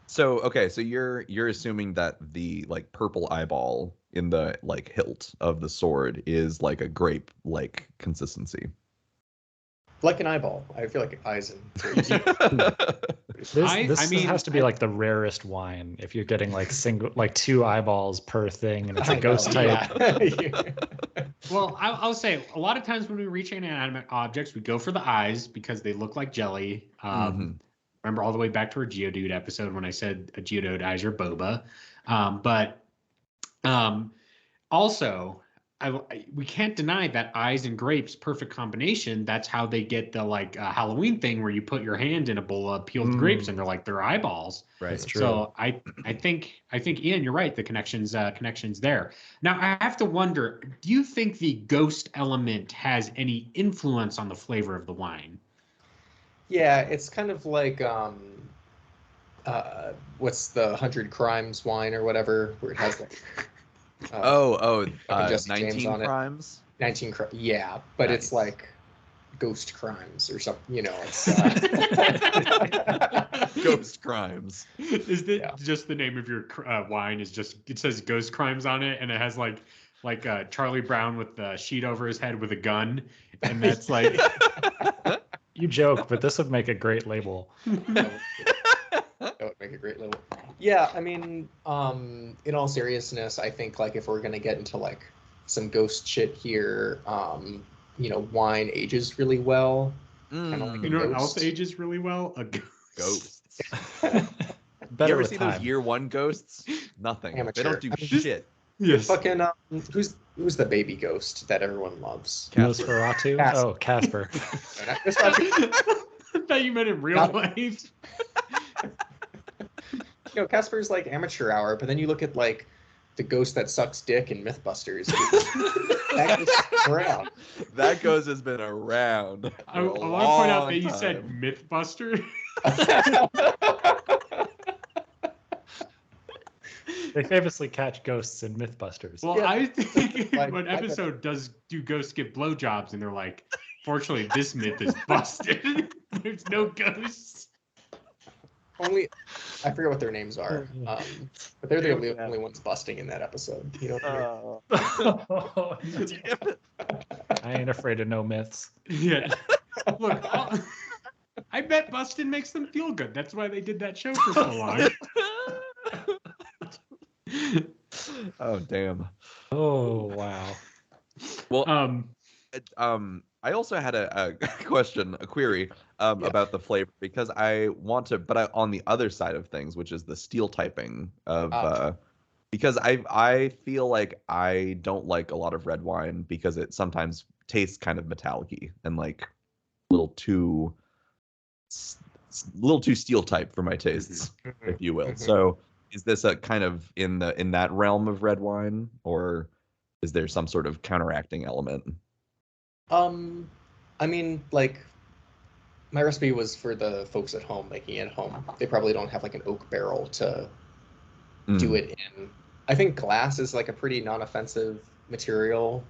Speaker 2: So okay, so you're assuming that the like purple eyeball in the like hilt of the sword is like a grape like consistency.
Speaker 3: Like an eyeball. I feel like eyes and grapes.
Speaker 4: This has to be like the rarest wine if you're getting like 2 eyeballs per thing and it's a ghost type.
Speaker 3: Yeah.
Speaker 1: Well, I'll say a lot of times when we reach inanimate objects, we go for the eyes because they look like jelly. Remember all the way back to our Geodude episode when I said a Geodude eyes are boba. Also, we can't deny that eyes and grapes, perfect combination. That's how they get the like Halloween thing where you put your hand in a bowl of peeled grapes and they're like their eyeballs.
Speaker 2: Right.
Speaker 4: That's true.
Speaker 1: So I think Ian, you're right. The connections there. Now I have to wonder, do you think the ghost element has any influence on the flavor of the wine?
Speaker 3: Yeah, it's kind of like what's the 100 Crimes wine or whatever, where it has like
Speaker 2: 19
Speaker 3: James on it.
Speaker 2: crimes.
Speaker 3: 19 yeah, but it's like ghost crimes or something. You know, it's
Speaker 2: Ghost crimes.
Speaker 1: Is that just the name of your wine? Is just it says ghost crimes on it, and it has like Charlie Brown with the sheet over his head with a gun, and that's like.
Speaker 4: You joke, but this would make a great label.
Speaker 3: That would make a great little. Yeah, I mean, in all seriousness, I think like if we're gonna get into like some ghost shit here, you know, wine ages really well. Kind of like
Speaker 1: You know what else ages really well? A
Speaker 2: Ghosts.
Speaker 4: Better
Speaker 2: You ever
Speaker 4: with
Speaker 2: see
Speaker 4: time.
Speaker 2: those year one ghosts? Nothing.
Speaker 3: Amateur.
Speaker 2: They don't do
Speaker 3: I mean,
Speaker 2: shit.
Speaker 1: Yes.
Speaker 3: Fucking who's the baby ghost that everyone loves?
Speaker 4: Nosferatu?
Speaker 3: Casper.
Speaker 4: Oh, Casper.
Speaker 1: I thought you meant in real life.
Speaker 3: You know, Casper's like amateur hour, but then you look at like the ghost that sucks dick in Mythbusters. That goes around.
Speaker 2: That ghost has been around.
Speaker 1: I want to point out that you said Mythbuster.
Speaker 4: They famously catch ghosts in Mythbusters.
Speaker 1: Well,
Speaker 3: Yeah.
Speaker 1: I think
Speaker 3: Like,
Speaker 1: one episode do ghosts give blowjobs, and they're like, fortunately, this myth is busted. There's no ghosts.
Speaker 3: Only, I forget what their names are, but they're the only ones busting in that episode. You know what I mean?
Speaker 4: I ain't afraid of no myths.
Speaker 1: Yeah. Look, I bet busting makes them feel good. That's why they did that show for so long.
Speaker 2: Oh damn.
Speaker 4: Oh wow.
Speaker 2: Well,
Speaker 1: I
Speaker 2: I also had a query about the flavor because I want to, but on the other side of things, which is the steel typing of, because I feel like I don't like a lot of red wine because it sometimes tastes kind of metallic-y and like a little too steel type for my tastes, if you will. So is this a kind of in that realm of red wine, or is there some sort of counteracting element?
Speaker 3: I mean, like, my recipe was for the folks at home making it at home. They probably don't have like an oak barrel to do it in. I think glass is like a pretty non-offensive material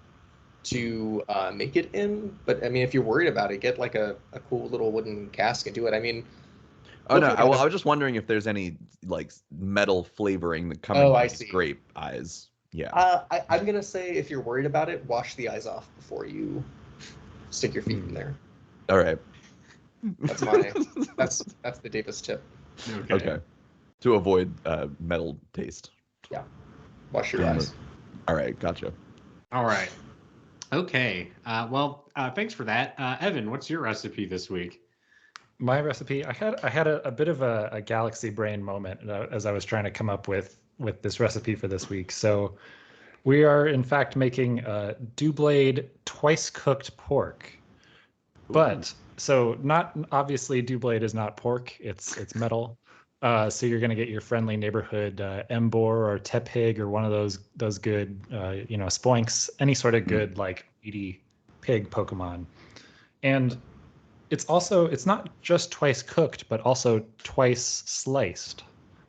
Speaker 3: to make it in. But I mean, if you're worried about it, get like a cool little wooden cask and do it. I mean,
Speaker 2: oh no, I was just wondering if there's any like metal flavoring that coming from these grape eyes. Yeah.
Speaker 3: I'm gonna say if you're worried about it, wash the eyes off before you stick your feet in there.
Speaker 2: All right.
Speaker 3: That's my that's the Davis tip.
Speaker 2: Okay. To avoid metal taste.
Speaker 3: Yeah. Wash your eyes.
Speaker 2: All right, gotcha.
Speaker 1: All right. Okay. Well, thanks for that. Evan, what's your recipe this week?
Speaker 4: My recipe, I had a bit of a galaxy brain moment as I was trying to come up with this recipe for this week. So we are in fact making Doublade twice cooked pork. Ooh. But so not obviously Doublade is not pork, it's metal. So you're going to get your friendly neighborhood Embor or Tepig or one of those good Spoinks, any sort of good like meaty pig Pokemon. And it's not just twice cooked, but also twice sliced,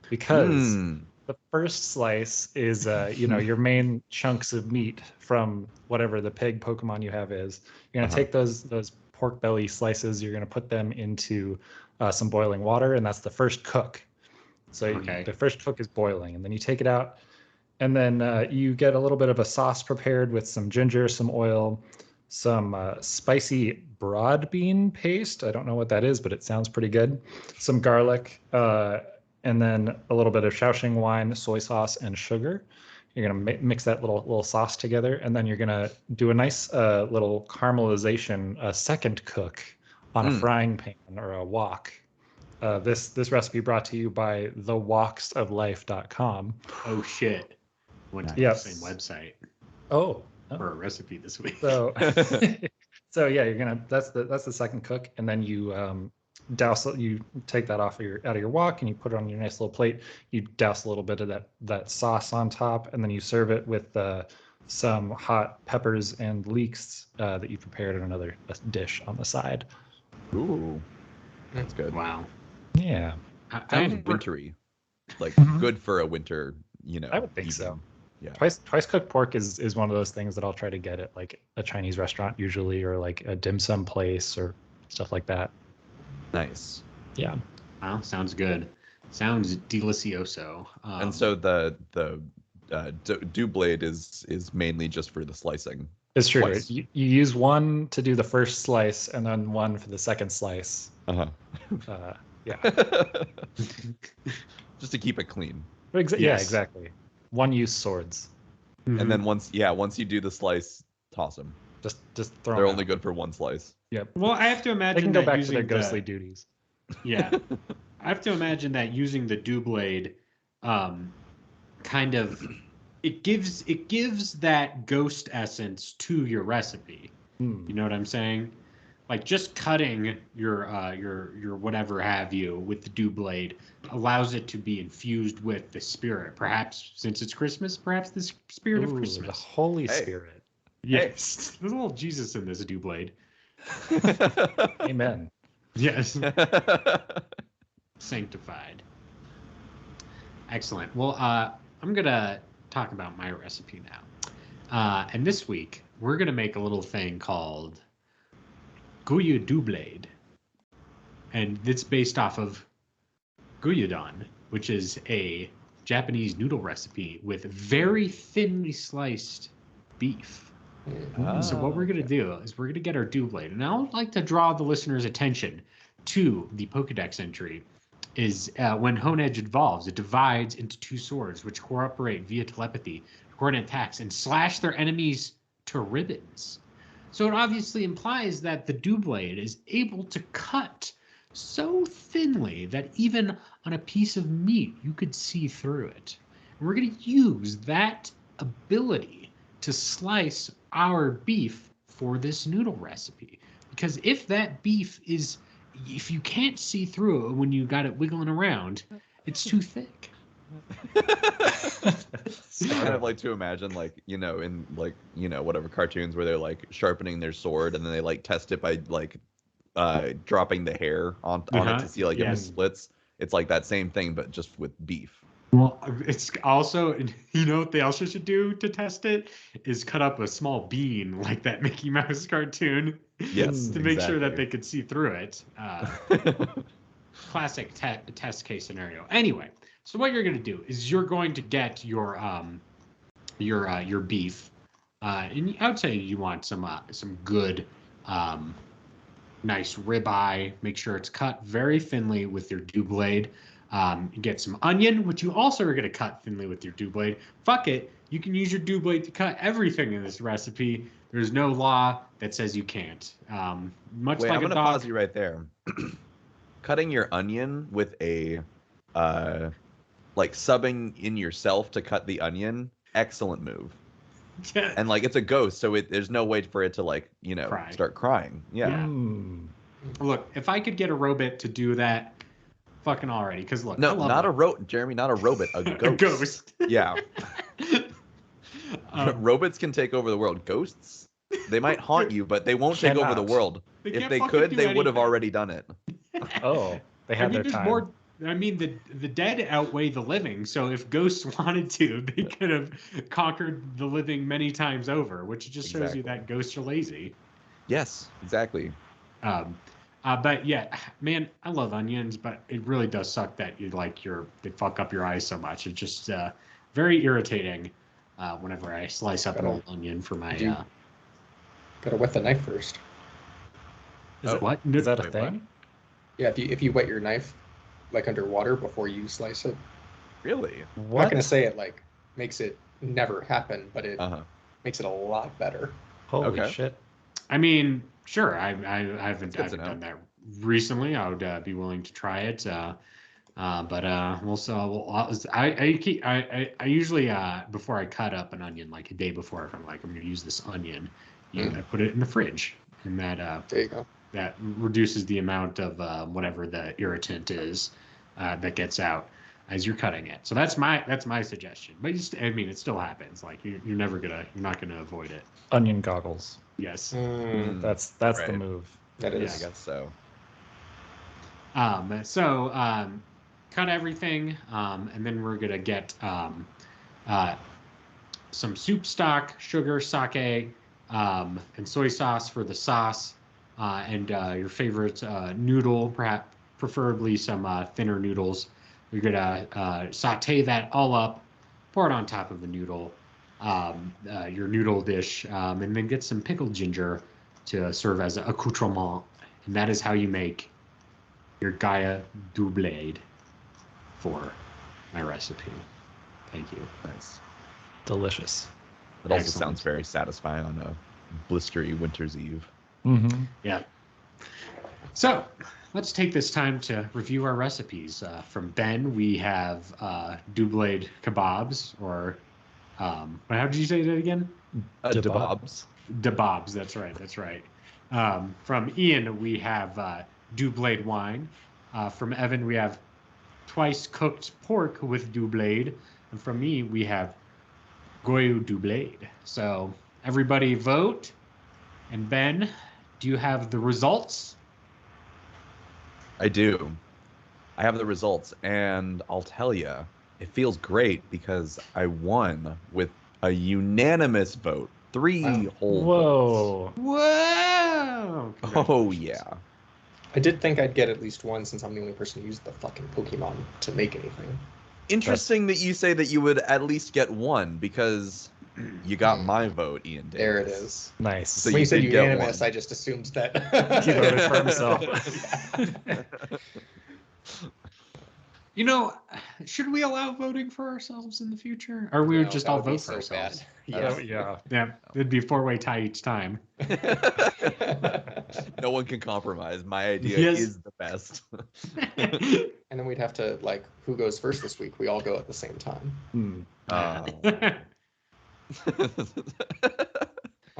Speaker 4: because the first slice is your main chunks of meat from whatever the pig Pokemon you have is. You're gonna take those pork belly slices, you're gonna put them into some boiling water, and that's the first cook. So the first cook is boiling, and then you take it out, and then you get a little bit of a sauce prepared with some ginger, some oil, some spicy broad bean paste. I don't know what that is, but it sounds pretty good. Some garlic, and then a little bit of Shaoxing wine, soy sauce, and sugar. You're gonna mix that little sauce together, and then you're gonna do a nice little caramelization, a second cook on a frying pan or a wok. This recipe brought to you by thewalksoflife.com.
Speaker 1: Oh shit! Went to the same website.
Speaker 4: Oh.
Speaker 1: For a recipe this week.
Speaker 4: So, yeah, that's the second cook, and then you you take that out of your wok and you put it on your nice little plate. You douse a little bit of that sauce on top, and then you serve it with some hot peppers and leeks that you prepared in another dish on the side.
Speaker 2: Ooh, that's good.
Speaker 1: Wow.
Speaker 4: Yeah.
Speaker 2: Sounds wintry, like good for a winter.
Speaker 4: I would think so.
Speaker 2: Yeah.
Speaker 4: Twice cooked pork is one of those things that I'll try to get at like a Chinese restaurant usually, or like a dim sum place or stuff like that.
Speaker 2: Nice.
Speaker 4: Yeah.
Speaker 1: Wow, sounds good. Sounds delicioso.
Speaker 2: And so the Doublade is mainly just for the slicing.
Speaker 4: It's true.
Speaker 2: Slice.
Speaker 4: You use one to do the first slice and then one for the second slice.
Speaker 2: Uh-huh.
Speaker 4: Yeah.
Speaker 2: Just to keep it clean.
Speaker 4: Yeah,
Speaker 1: Yes.
Speaker 4: exactly. One use swords.
Speaker 2: And then once you do the slice, toss them.
Speaker 4: Just throw
Speaker 2: They're
Speaker 4: them
Speaker 2: only
Speaker 4: out.
Speaker 2: good for one slice.
Speaker 4: Yep.
Speaker 1: Well, I have to
Speaker 4: They
Speaker 1: imagine
Speaker 4: can go
Speaker 1: that
Speaker 4: back to
Speaker 1: using
Speaker 4: their
Speaker 1: the-
Speaker 4: ghostly duties.
Speaker 1: Yeah, I have to imagine that using the Doublade, kind of, it gives that ghost essence to your recipe. You know what I'm saying? Like just cutting your whatever have you with the Doublade allows it to be infused with the spirit. Perhaps since it's Christmas, perhaps the spirit of
Speaker 4: Ooh,
Speaker 1: Christmas.
Speaker 4: the Holy
Speaker 2: Hey.
Speaker 4: Spirit.
Speaker 1: Yes, there's a little Jesus in this Doublade.
Speaker 4: Amen.
Speaker 1: Yes, sanctified. Excellent. Well, I'm gonna talk about my recipe now, and this week we're gonna make a little thing called Guya Doublade, and it's based off of guyudon, which is a Japanese noodle recipe with very thinly sliced beef. So what we're going to do is we're going to get our Doublade, and I would like to draw the listener's attention to the Pokedex entry. Is when Honedge evolves, it divides into two swords, which cooperate via telepathy, coordinate attacks, and slash their enemies to ribbons. So it obviously implies that the Doublade is able to cut so thinly that even on a piece of meat, you could see through it. And we're going to use that ability to slice our beef for this noodle recipe. Because if that beef if you can't see through it when you got it wiggling around, it's too thick.
Speaker 2: Kind of like to imagine, like, in like, whatever cartoons where they're like sharpening their sword and then they like test it by like dropping the hair on it to see like if it splits. It's like that same thing, but just with beef.
Speaker 1: Well, it's also, what they also should do to test it is cut up a small bean like that Mickey Mouse cartoon.
Speaker 2: Yes,
Speaker 1: to make sure that
Speaker 2: exactly.
Speaker 1: they could see through it. Classic test case scenario. Anyway, so what you're going to do is you're going to get your beef, and I would say you want some good, nice ribeye. Make sure it's cut very thinly with your Doublade. Get some onion, which you also are going to cut thinly with your Doublade. Fuck it, you can use your Doublade to cut everything in this recipe. There's no law that says you can't.
Speaker 2: Wait,
Speaker 1: I'm
Speaker 2: going to pause you right there. Cutting your onion with a, like subbing in yourself to cut the onion, excellent move.
Speaker 1: Yeah.
Speaker 2: And like it's a ghost, so there's no way for it to like,
Speaker 1: Cry.
Speaker 2: start crying. Yeah.
Speaker 1: Look, if I could get a robot to do that, fucking already. Because look,
Speaker 2: No,
Speaker 1: I love
Speaker 2: not
Speaker 1: it.
Speaker 2: Jeremy, not a robot, a ghost.
Speaker 1: A ghost.
Speaker 2: Yeah. Robots can take over the world. Ghosts, they might haunt you, but they won't take over the
Speaker 4: Cannot.
Speaker 2: world.
Speaker 1: They
Speaker 2: If
Speaker 1: can't
Speaker 2: they
Speaker 1: fucking
Speaker 2: could,
Speaker 1: do
Speaker 2: they would have
Speaker 1: anything.
Speaker 2: already done it.
Speaker 4: Oh, they had their
Speaker 1: there's
Speaker 4: time.
Speaker 1: more. I mean, the dead outweigh the living. So if ghosts wanted to, they could have conquered the living many times over, which just shows you
Speaker 2: Exactly.
Speaker 1: that ghosts are lazy.
Speaker 2: Yes, exactly.
Speaker 1: But yeah, man, I love onions, but it really does suck that they fuck up your eyes so much. It's just very irritating whenever I slice up an old onion for my.
Speaker 3: Gotta wet the knife first.
Speaker 1: What?
Speaker 4: Is that a
Speaker 2: Wait,
Speaker 4: thing?
Speaker 3: Yeah, if you wet your knife like under water before you slice it.
Speaker 2: Really?
Speaker 3: I'm not gonna say it like makes it never happen, but it
Speaker 2: Uh-huh.
Speaker 3: makes it a lot better.
Speaker 4: Holy
Speaker 2: Okay.
Speaker 4: shit.
Speaker 1: I mean, sure. I haven't
Speaker 2: good to
Speaker 1: done
Speaker 2: know.
Speaker 1: that recently. I would be willing to try it. But I usually before I cut up an onion, like a day before, if I'm going to use this onion, I put it in the fridge, and that
Speaker 3: There you go.
Speaker 1: that reduces the amount of whatever the irritant is that gets out as you're cutting it. So that's my suggestion. But it still happens. Like you're not gonna avoid it.
Speaker 4: Onion goggles.
Speaker 1: Yes.
Speaker 4: That's the
Speaker 2: Right.
Speaker 4: move.
Speaker 3: That
Speaker 1: Yeah,
Speaker 3: is.
Speaker 2: I guess so.
Speaker 1: Cut everything, and then we're gonna get some soup stock, sugar, sake, and soy sauce for the sauce, and your favorite noodle, perhaps preferably some thinner noodles. You're gonna saute that all up, pour it on top of the noodle, your noodle dish, and then get some pickled ginger to serve as an accoutrement. And that is how you make your Gaia Doublade for my recipe. Thank you.
Speaker 2: Nice.
Speaker 4: Delicious.
Speaker 2: It also
Speaker 1: Excellent.
Speaker 2: sounds very satisfying on a blistery winter's eve.
Speaker 4: Mm-hmm.
Speaker 1: Yeah. So let's take this time to review our recipes. From Ben, we have Doublade kebabs, or how did you say that again?
Speaker 2: Debobs.
Speaker 1: Debobs. That's right. That's right. From Ian, we have Doublade wine. From Evan, we have twice cooked pork with Doublade. And from me, we have Goyu Doublade. So everybody vote. And Ben, do you have the results?
Speaker 2: I do. I have the results, and I'll tell you, it feels great because I won with a unanimous vote. 3 whole votes.
Speaker 4: Whoa.
Speaker 1: Whoa!
Speaker 2: Oh, yeah.
Speaker 3: I did think I'd get at least one since I'm the only person who used the fucking Pokemon to make anything.
Speaker 2: Interesting that you say that you would at least get one because you got my vote, Ian Davis.
Speaker 3: There it is.
Speaker 4: Nice.
Speaker 2: So
Speaker 3: When you said
Speaker 2: did get
Speaker 3: unanimous,
Speaker 2: one.
Speaker 3: I just assumed that
Speaker 4: He voted for himself.
Speaker 1: You know, should we allow voting for ourselves in the future? Or we would
Speaker 3: No,
Speaker 1: just
Speaker 3: that
Speaker 1: all
Speaker 3: would be
Speaker 1: vote for
Speaker 3: so
Speaker 1: ourselves?
Speaker 3: bad. Yeah.
Speaker 4: Yeah.
Speaker 1: Yeah, it'd be a 4-way tie each time.
Speaker 2: No one can compromise. My idea
Speaker 1: Yes.
Speaker 2: is the best.
Speaker 3: And then we'd have to, like, who goes first this week? We all go at the same time.
Speaker 4: Hmm.
Speaker 3: On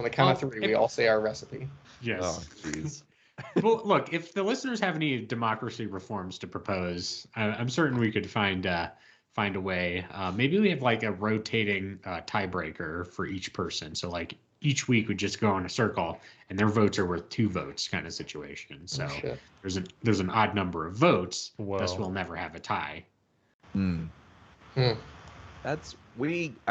Speaker 3: the count of
Speaker 1: Well,
Speaker 3: 3, we all say our recipe.
Speaker 1: Yes.
Speaker 2: Oh, jeez.
Speaker 1: Well, look, if the listeners have any democracy reforms to propose, I'm certain we could find a way. Maybe we have like a rotating tiebreaker for each person. So like each week we just go in a circle and their votes are worth 2 votes kind of situation. So
Speaker 3: Oh, shit.
Speaker 1: there's an odd number of votes. Thus
Speaker 4: Whoa.
Speaker 1: we'll never have a tie.
Speaker 2: Hmm. I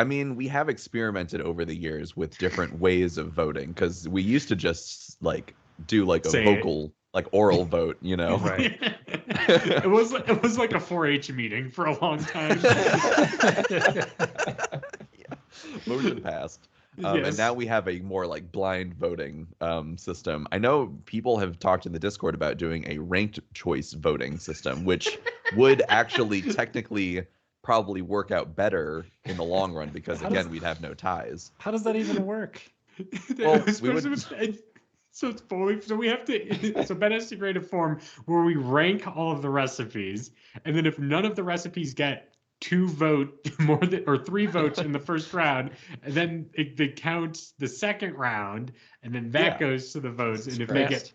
Speaker 2: mean, we have experimented over the years with different ways of voting because we used to just like do like a
Speaker 1: Say
Speaker 2: vocal, like oral vote, you know?
Speaker 4: Right.
Speaker 1: it was like a 4-H meeting for a long time.
Speaker 2: Motion passed.
Speaker 1: Yes.
Speaker 2: And now we have a more like blind voting system. I know people have talked in the Discord about doing a ranked choice voting system, which would actually technically probably work out better in the long run because again, we'd have no ties.
Speaker 4: How does that even work?
Speaker 2: Well, we would-
Speaker 1: So it's fully. So we have to. So Ben has to create a form where we rank all of the recipes, and then if none of the recipes get 2 vote more than or 3 votes in the first round, and then it counts the second round, and then that
Speaker 2: Yeah.
Speaker 1: goes to the votes, and if
Speaker 3: Christ.
Speaker 1: they get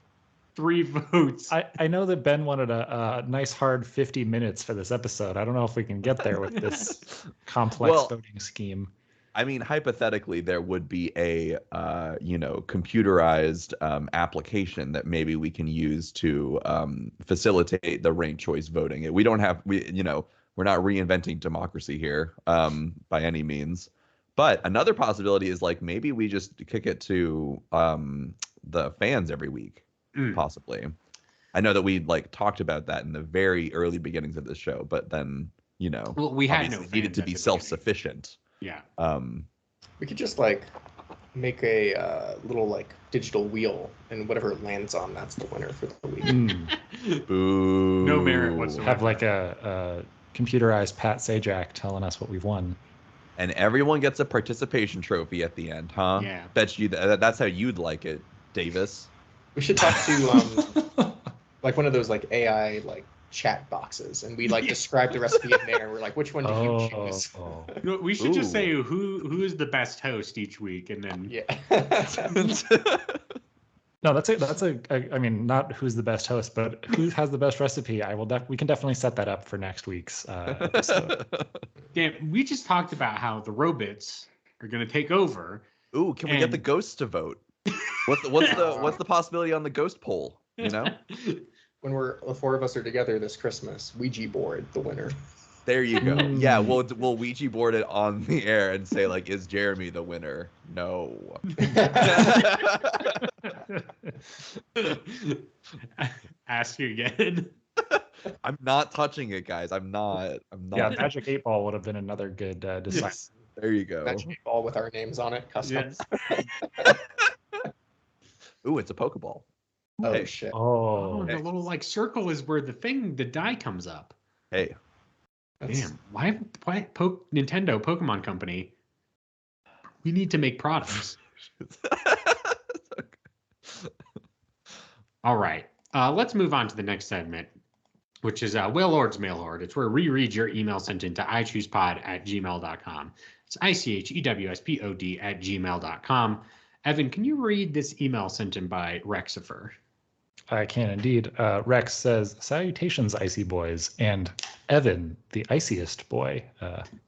Speaker 1: 3 votes,
Speaker 4: I know that Ben wanted a nice hard 50 minutes for this episode. I don't know if we can get there with this complex
Speaker 2: Well,
Speaker 4: voting scheme.
Speaker 2: I mean, hypothetically, there would be a computerized application that maybe we can use to facilitate the ranked choice voting. We don't have we're not reinventing democracy here by any means. But another possibility is like maybe we just kick it to the fans every week, possibly. I know that we like talked about that in the very early beginnings of the show, but then
Speaker 1: well, we had
Speaker 2: obviously
Speaker 1: no
Speaker 2: needed
Speaker 1: fans
Speaker 2: to
Speaker 1: at
Speaker 2: be
Speaker 1: the
Speaker 2: self-sufficient.
Speaker 1: beginning.
Speaker 3: We could just, like, make a little, like, digital wheel, and whatever it lands on, that's the winner for the week.
Speaker 1: Yeah.
Speaker 2: Boo.
Speaker 1: No merit whatsoever.
Speaker 4: Have like a computerized Pat Sajak telling us what we've won.
Speaker 2: And everyone gets a participation trophy at the end, huh?
Speaker 1: Yeah.
Speaker 2: Bet you that's how you'd like it, Davis.
Speaker 3: We should talk to, like, one of those, like, AI, like, chat boxes, and we, like, describe the recipe in there, and we're like, which one do you choose?
Speaker 1: No, we should just
Speaker 2: Ooh.
Speaker 1: say who is the best host each week, and then
Speaker 3: Yeah.
Speaker 4: No, I mean, not who's the best host, but who has the best recipe. We can definitely set that up for next week's episode.
Speaker 1: Dan, we just talked about how the robots are going to take over.
Speaker 2: Ooh, can we get the ghosts to vote? What's the possibility on the ghost poll? You know?
Speaker 3: When the 4 of us are together this Christmas, Ouija board the winner.
Speaker 2: There you go. Yeah, we'll Ouija board it on the air and say like, is Jeremy the winner? No.
Speaker 1: Ask you again.
Speaker 2: I'm not touching it, guys. I'm not.
Speaker 4: Yeah, Magic 8 Ball would have been another good design.
Speaker 1: Yes.
Speaker 2: There you go.
Speaker 3: Magic ball with our names on it, custom.
Speaker 1: Yes.
Speaker 2: Ooh, it's a Pokeball.
Speaker 3: Oh
Speaker 2: Hey.
Speaker 3: shit.
Speaker 1: Oh,
Speaker 2: Hey.
Speaker 1: the little like circle is where the die comes up.
Speaker 2: Hey.
Speaker 1: Damn. Why Nintendo Pokemon Company? We need to make products. All right. Let's move on to the next segment, which is Wailord's Mail Horde. It's where we read your email sent into ichoosepod@gmail.com. It's ichewspod@gmail.com. Evan, can you read this email sent in by Rexifer?
Speaker 4: I can indeed. Rex says, "Salutations, icy boys," and Evan, the iciest boy.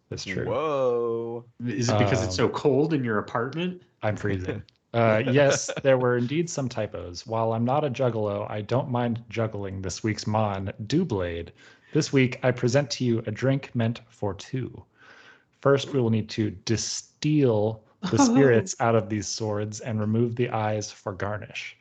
Speaker 4: That's true.
Speaker 2: Whoa.
Speaker 1: Is it because it's so cold in your apartment?
Speaker 4: I'm freezing. Yes, there were indeed some typos. While I'm not a juggalo, I don't mind juggling this week's Mon, Doublade. This week, I present to you a drink meant for two. First, we will need to distill the spirits out of these swords and remove the eyes for garnish.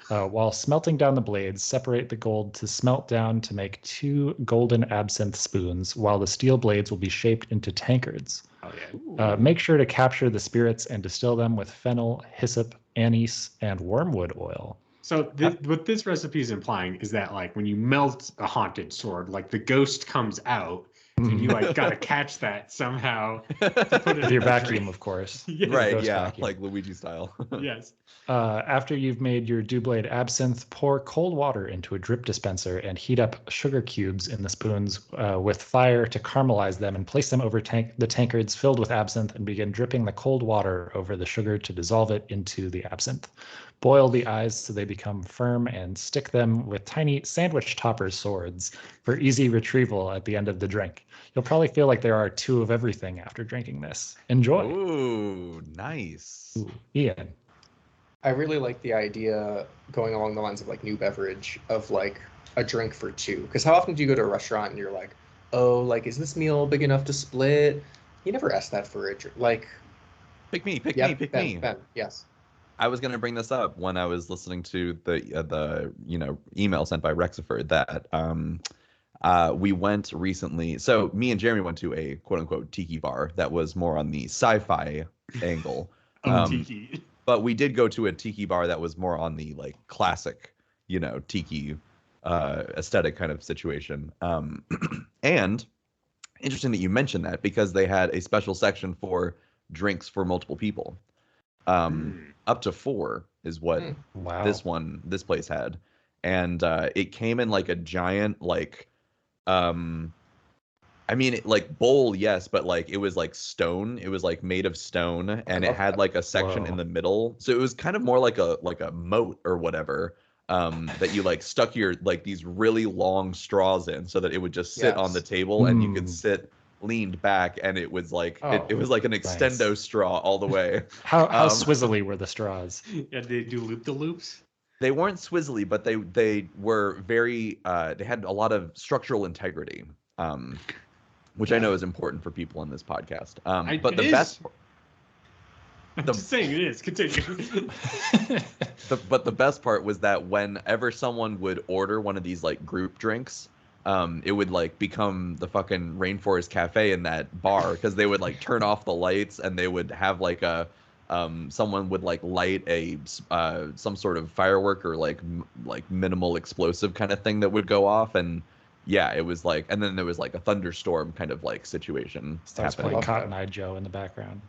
Speaker 4: While smelting down the blades, separate the gold to smelt down to make 2 golden absinthe spoons, while the steel blades will be shaped into tankards.
Speaker 1: Oh, yeah.
Speaker 4: Make sure to capture the spirits and distill them with fennel, hyssop, anise, and wormwood oil.
Speaker 1: So what this recipe is implying is that like when you melt a haunted sword, like the ghost comes out, and you like gotta catch that somehow. To put it
Speaker 4: With your
Speaker 1: in the
Speaker 4: vacuum,
Speaker 1: drink.
Speaker 4: of course.
Speaker 1: Yes.
Speaker 2: Right,
Speaker 4: Ghost
Speaker 2: yeah,
Speaker 4: vacuum.
Speaker 2: like Luigi style.
Speaker 1: Yes.
Speaker 4: After you've made your Doublade absinthe, pour cold water into a drip dispenser and heat up sugar cubes in the spoons with fire to caramelize them, and place them over the tankards filled with absinthe, and begin dripping the cold water over the sugar to dissolve it into the absinthe. Boil the eyes so they become firm and stick them with tiny sandwich topper swords for easy retrieval at the end of the drink. You'll probably feel like there are 2 of everything after drinking this. Enjoy.
Speaker 2: Ooh, nice.
Speaker 4: Ooh, Ian.
Speaker 3: I really like the idea going along the lines of like new beverage of like a drink for 2. Because how often do you go to a restaurant and you're like, oh, like, is this meal big enough to split? You never ask that for a drink. Like,
Speaker 2: Pick me, pick
Speaker 3: yeah,
Speaker 2: me, pick
Speaker 3: Ben,
Speaker 2: me.
Speaker 3: Ben, yes.
Speaker 2: I was gonna bring this up when I was listening to the email sent by Rexifer that we went recently. So me and Jeremy went to a quote unquote tiki bar that was more on the sci-fi angle.
Speaker 1: Tiki.
Speaker 2: But we did go to a tiki bar that was more on the like classic, tiki aesthetic kind of situation. And interesting that you mentioned that, because they had a special section for drinks for multiple people. Up to 4 is what
Speaker 4: Wow.
Speaker 2: this place had. And it came in like a giant like like bowl, yes, but like it was like stone. It was like made of stone, and it had like a section in the middle. So it was kind of more like a moat or whatever, that you like stuck your like these really long straws in, so that it would just sit on the table, and you could sit leaned back, and it was like it was like an extendo straw all the way.
Speaker 4: How swizzly were the straws?
Speaker 1: Yeah, they do loop-the-loops.
Speaker 2: They weren't swizzly, but they were very they had a lot of structural integrity, which I know is important for people on this podcast. But the best
Speaker 1: I'm just saying it is. Continue.
Speaker 2: but the best part was that whenever someone would order one of these like group drinks, it would like become the fucking Rainforest Cafe in that bar, because they would like turn off the lights, and they would have like a someone would like light a some sort of firework or like minimal explosive kind of thing that would go off, and yeah, it was like, and then there was like a thunderstorm kind of like situation
Speaker 4: Starts
Speaker 2: happening.
Speaker 4: playing Cotton Eye Joe in the background.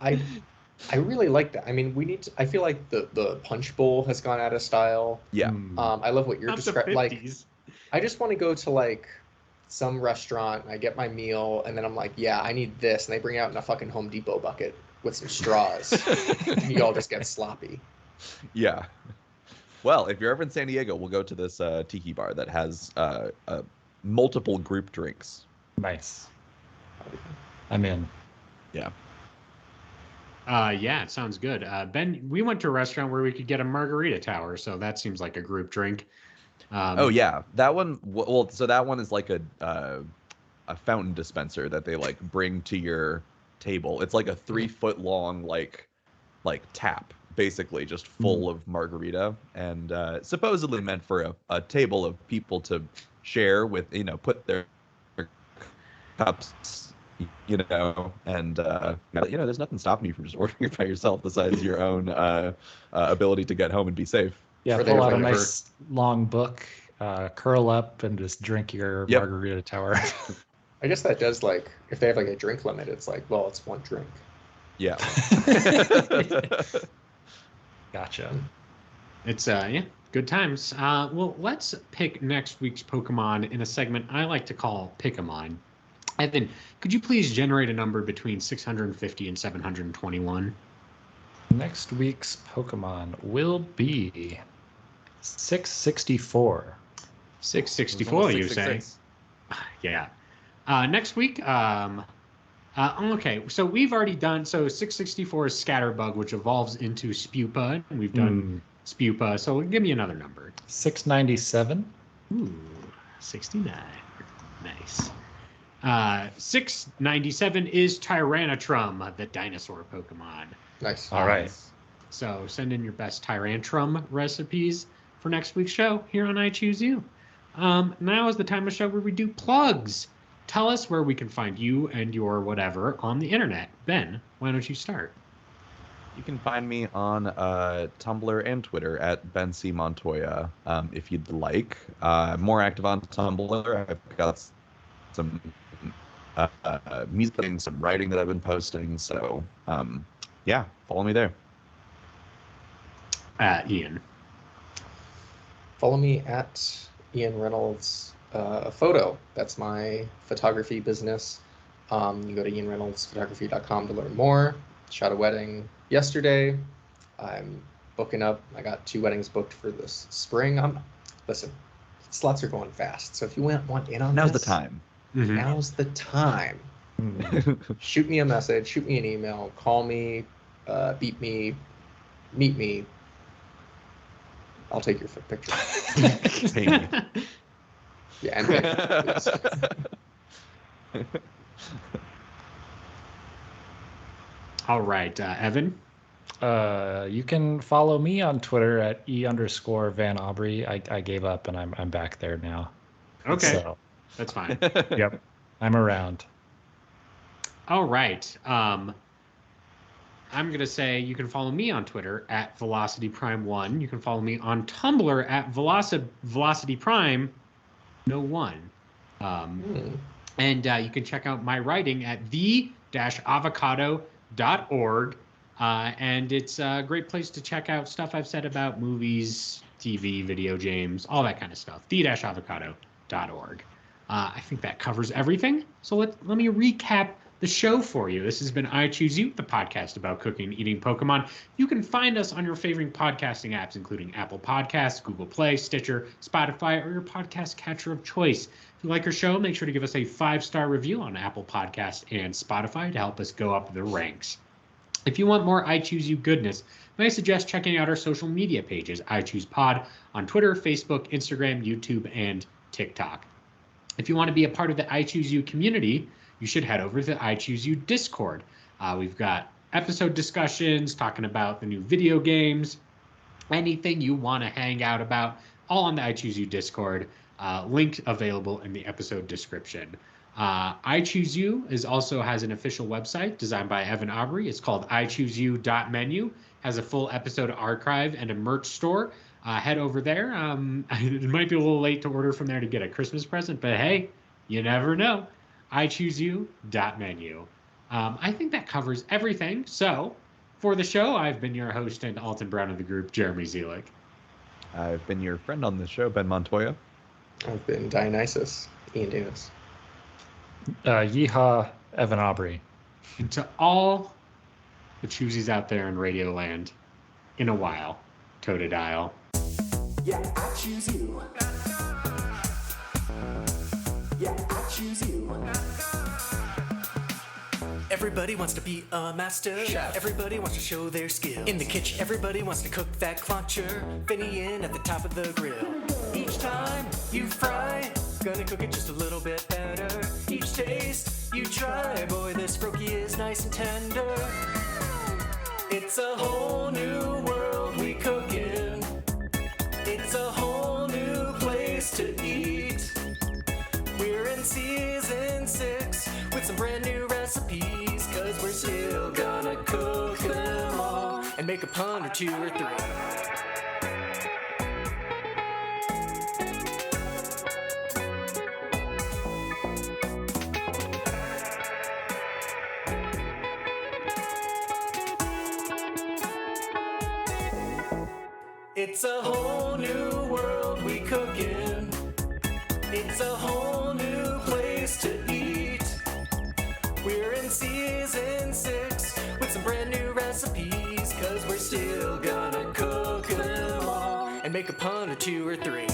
Speaker 3: I really like that. I mean, we need to, I feel like the punch bowl has gone out of style.
Speaker 2: Yeah.
Speaker 3: I love what you're
Speaker 1: Not the
Speaker 3: describing. Like,
Speaker 1: 50s.
Speaker 3: I just want to go to like some restaurant, and I get my meal, and then I'm like, yeah, I need this, and they bring out in a fucking Home Depot bucket with some straws. And you all just get sloppy.
Speaker 2: Yeah. Well, if you're ever in San Diego, we'll go to this tiki bar that has multiple group drinks.
Speaker 4: Nice. I'm in.
Speaker 2: Yeah.
Speaker 1: Yeah, it sounds good. Ben, we went to a restaurant where we could get a margarita tower, so that seems like a group drink.
Speaker 2: Oh yeah, that one. Well, so that one is like a fountain dispenser that they like bring to your table. It's like a 3-foot long like tap, basically just full of margarita, and supposedly meant for a table of people to share with, put their cups, and there's nothing stopping you from just ordering it by yourself besides your own ability to get home and be safe.
Speaker 4: Yeah,
Speaker 3: Or
Speaker 4: pull out a
Speaker 3: whatever.
Speaker 4: nice long book, curl up, and just drink your
Speaker 2: Yep.
Speaker 4: margarita tower.
Speaker 3: I guess that does like if they have like a drink limit, it's like, well, it's one drink.
Speaker 2: Yeah.
Speaker 4: Gotcha.
Speaker 1: It's good times. Well, let's pick next week's Pokemon in a segment I like to call Pick-a-Mon. Evan, could you please generate a number between 650 and 721?
Speaker 4: Next week's Pokemon will be 664.
Speaker 1: 664, you say?
Speaker 2: 666.
Speaker 1: Yeah. Next week, okay, so we've already done, so 664 is Scatterbug, which evolves into Spupa, and we've done Spupa, so give me another number.
Speaker 4: 697.
Speaker 1: Ooh, 69. Nice. 697 is Tyrantrum, the dinosaur Pokemon.
Speaker 3: Nice.
Speaker 4: All right.
Speaker 1: So send in your best Tyrantrum recipes for next week's show here on I Choose You. Now is the time of the show where we do plugs. Tell us where we can find you and your whatever on the internet. Ben, why don't you start?
Speaker 2: You can find me on Tumblr and Twitter at Ben C. Montoya, if you'd like. More active on Tumblr. I've got some music and some writing that I've been posting. So, yeah, follow me there.
Speaker 1: Ian.
Speaker 3: Follow me at Ian Reynolds Photo. That's my photography business. You go to ianreynoldsphotography.com to learn more. Shot a wedding yesterday. I'm booking up. I got 2 weddings booked for this spring. Listen, slots are going fast. So if you want in on
Speaker 2: Now's
Speaker 3: this,
Speaker 2: the time.
Speaker 1: Mm-hmm.
Speaker 3: Now's the time. Shoot me a message. Shoot me an email. Call me. Beat me. Meet me. I'll take your picture.
Speaker 2: Pay me.
Speaker 3: Yeah, and pay me, please.
Speaker 1: All right, Evan.
Speaker 4: You can follow me on Twitter at @E_Van Aubrey. I gave up and I'm back there now.
Speaker 1: Okay,
Speaker 4: So,
Speaker 1: that's fine.
Speaker 4: yep, I'm around.
Speaker 1: All right. I'm going to say you can follow me on Twitter at VelocityPrime1. You can follow me on Tumblr at VelocityPrime, no one. And you can check out my writing at the-avocado.org. And it's a great place to check out stuff I've said about movies, TV, video games, all that kind of stuff. the-avocado.org. I think that covers everything. So let me recap the show for you. This has been I Choose You, the podcast about cooking and eating Pokemon. You can find us on your favorite podcasting apps, including Apple Podcasts, Google Play, Stitcher, Spotify, or your podcast catcher of choice. If you like our show, make sure to give us a 5-star review on Apple Podcasts and Spotify to help us go up the ranks. If you want more I Choose You goodness, I suggest checking out our social media pages, I Choose Pod, on Twitter, Facebook, Instagram, YouTube, and TikTok. If you want to be a part of the I Choose You community, you should head over to the I Choose You Discord. We've got episode discussions, talking about the new video games, anything you want to hang out about, all on the I Choose You Discord. Link available in the episode description. I Choose You also has an official website designed by Evan Aubrey. It's called ichooseyou.menu. Has a full episode archive and a merch store. Head over there. It might be a little late to order from there to get a Christmas present, but hey, you never know. ichooseyou.menu. I think that covers everything. So, for the show, I've been your host and Alton Brown of the group, Jeremy Zielik.
Speaker 2: I've been your friend on the show, Ben Montoya.
Speaker 3: I've been Dionysus, Ian Davis.
Speaker 4: Yeehaw, Evan Aubrey.
Speaker 1: And to all the choosies out there in Radio Land, in a while, Totodile.
Speaker 5: Yeah, I choose you. Yeah, I choose you. Everybody wants to be a master. Chef. Everybody wants to show their skill. In the kitchen, everybody wants to cook that cluncher. Finny in at the top of the grill. Each time you fry, gonna cook it just a little bit better. Each taste you try, boy, this frokie is nice and tender. It's a whole new world we cook in. It's a whole new place to eat. We're in season 6 with some brand new recipes, 'cause we're still gonna cook them all and make a pun or 2 or 3. It's a whole new world we cook in. It's a whole new place to eat. We're in season 6 with some brand new recipes, 'cause we're still gonna cook them all and make a pun or 2 or 3.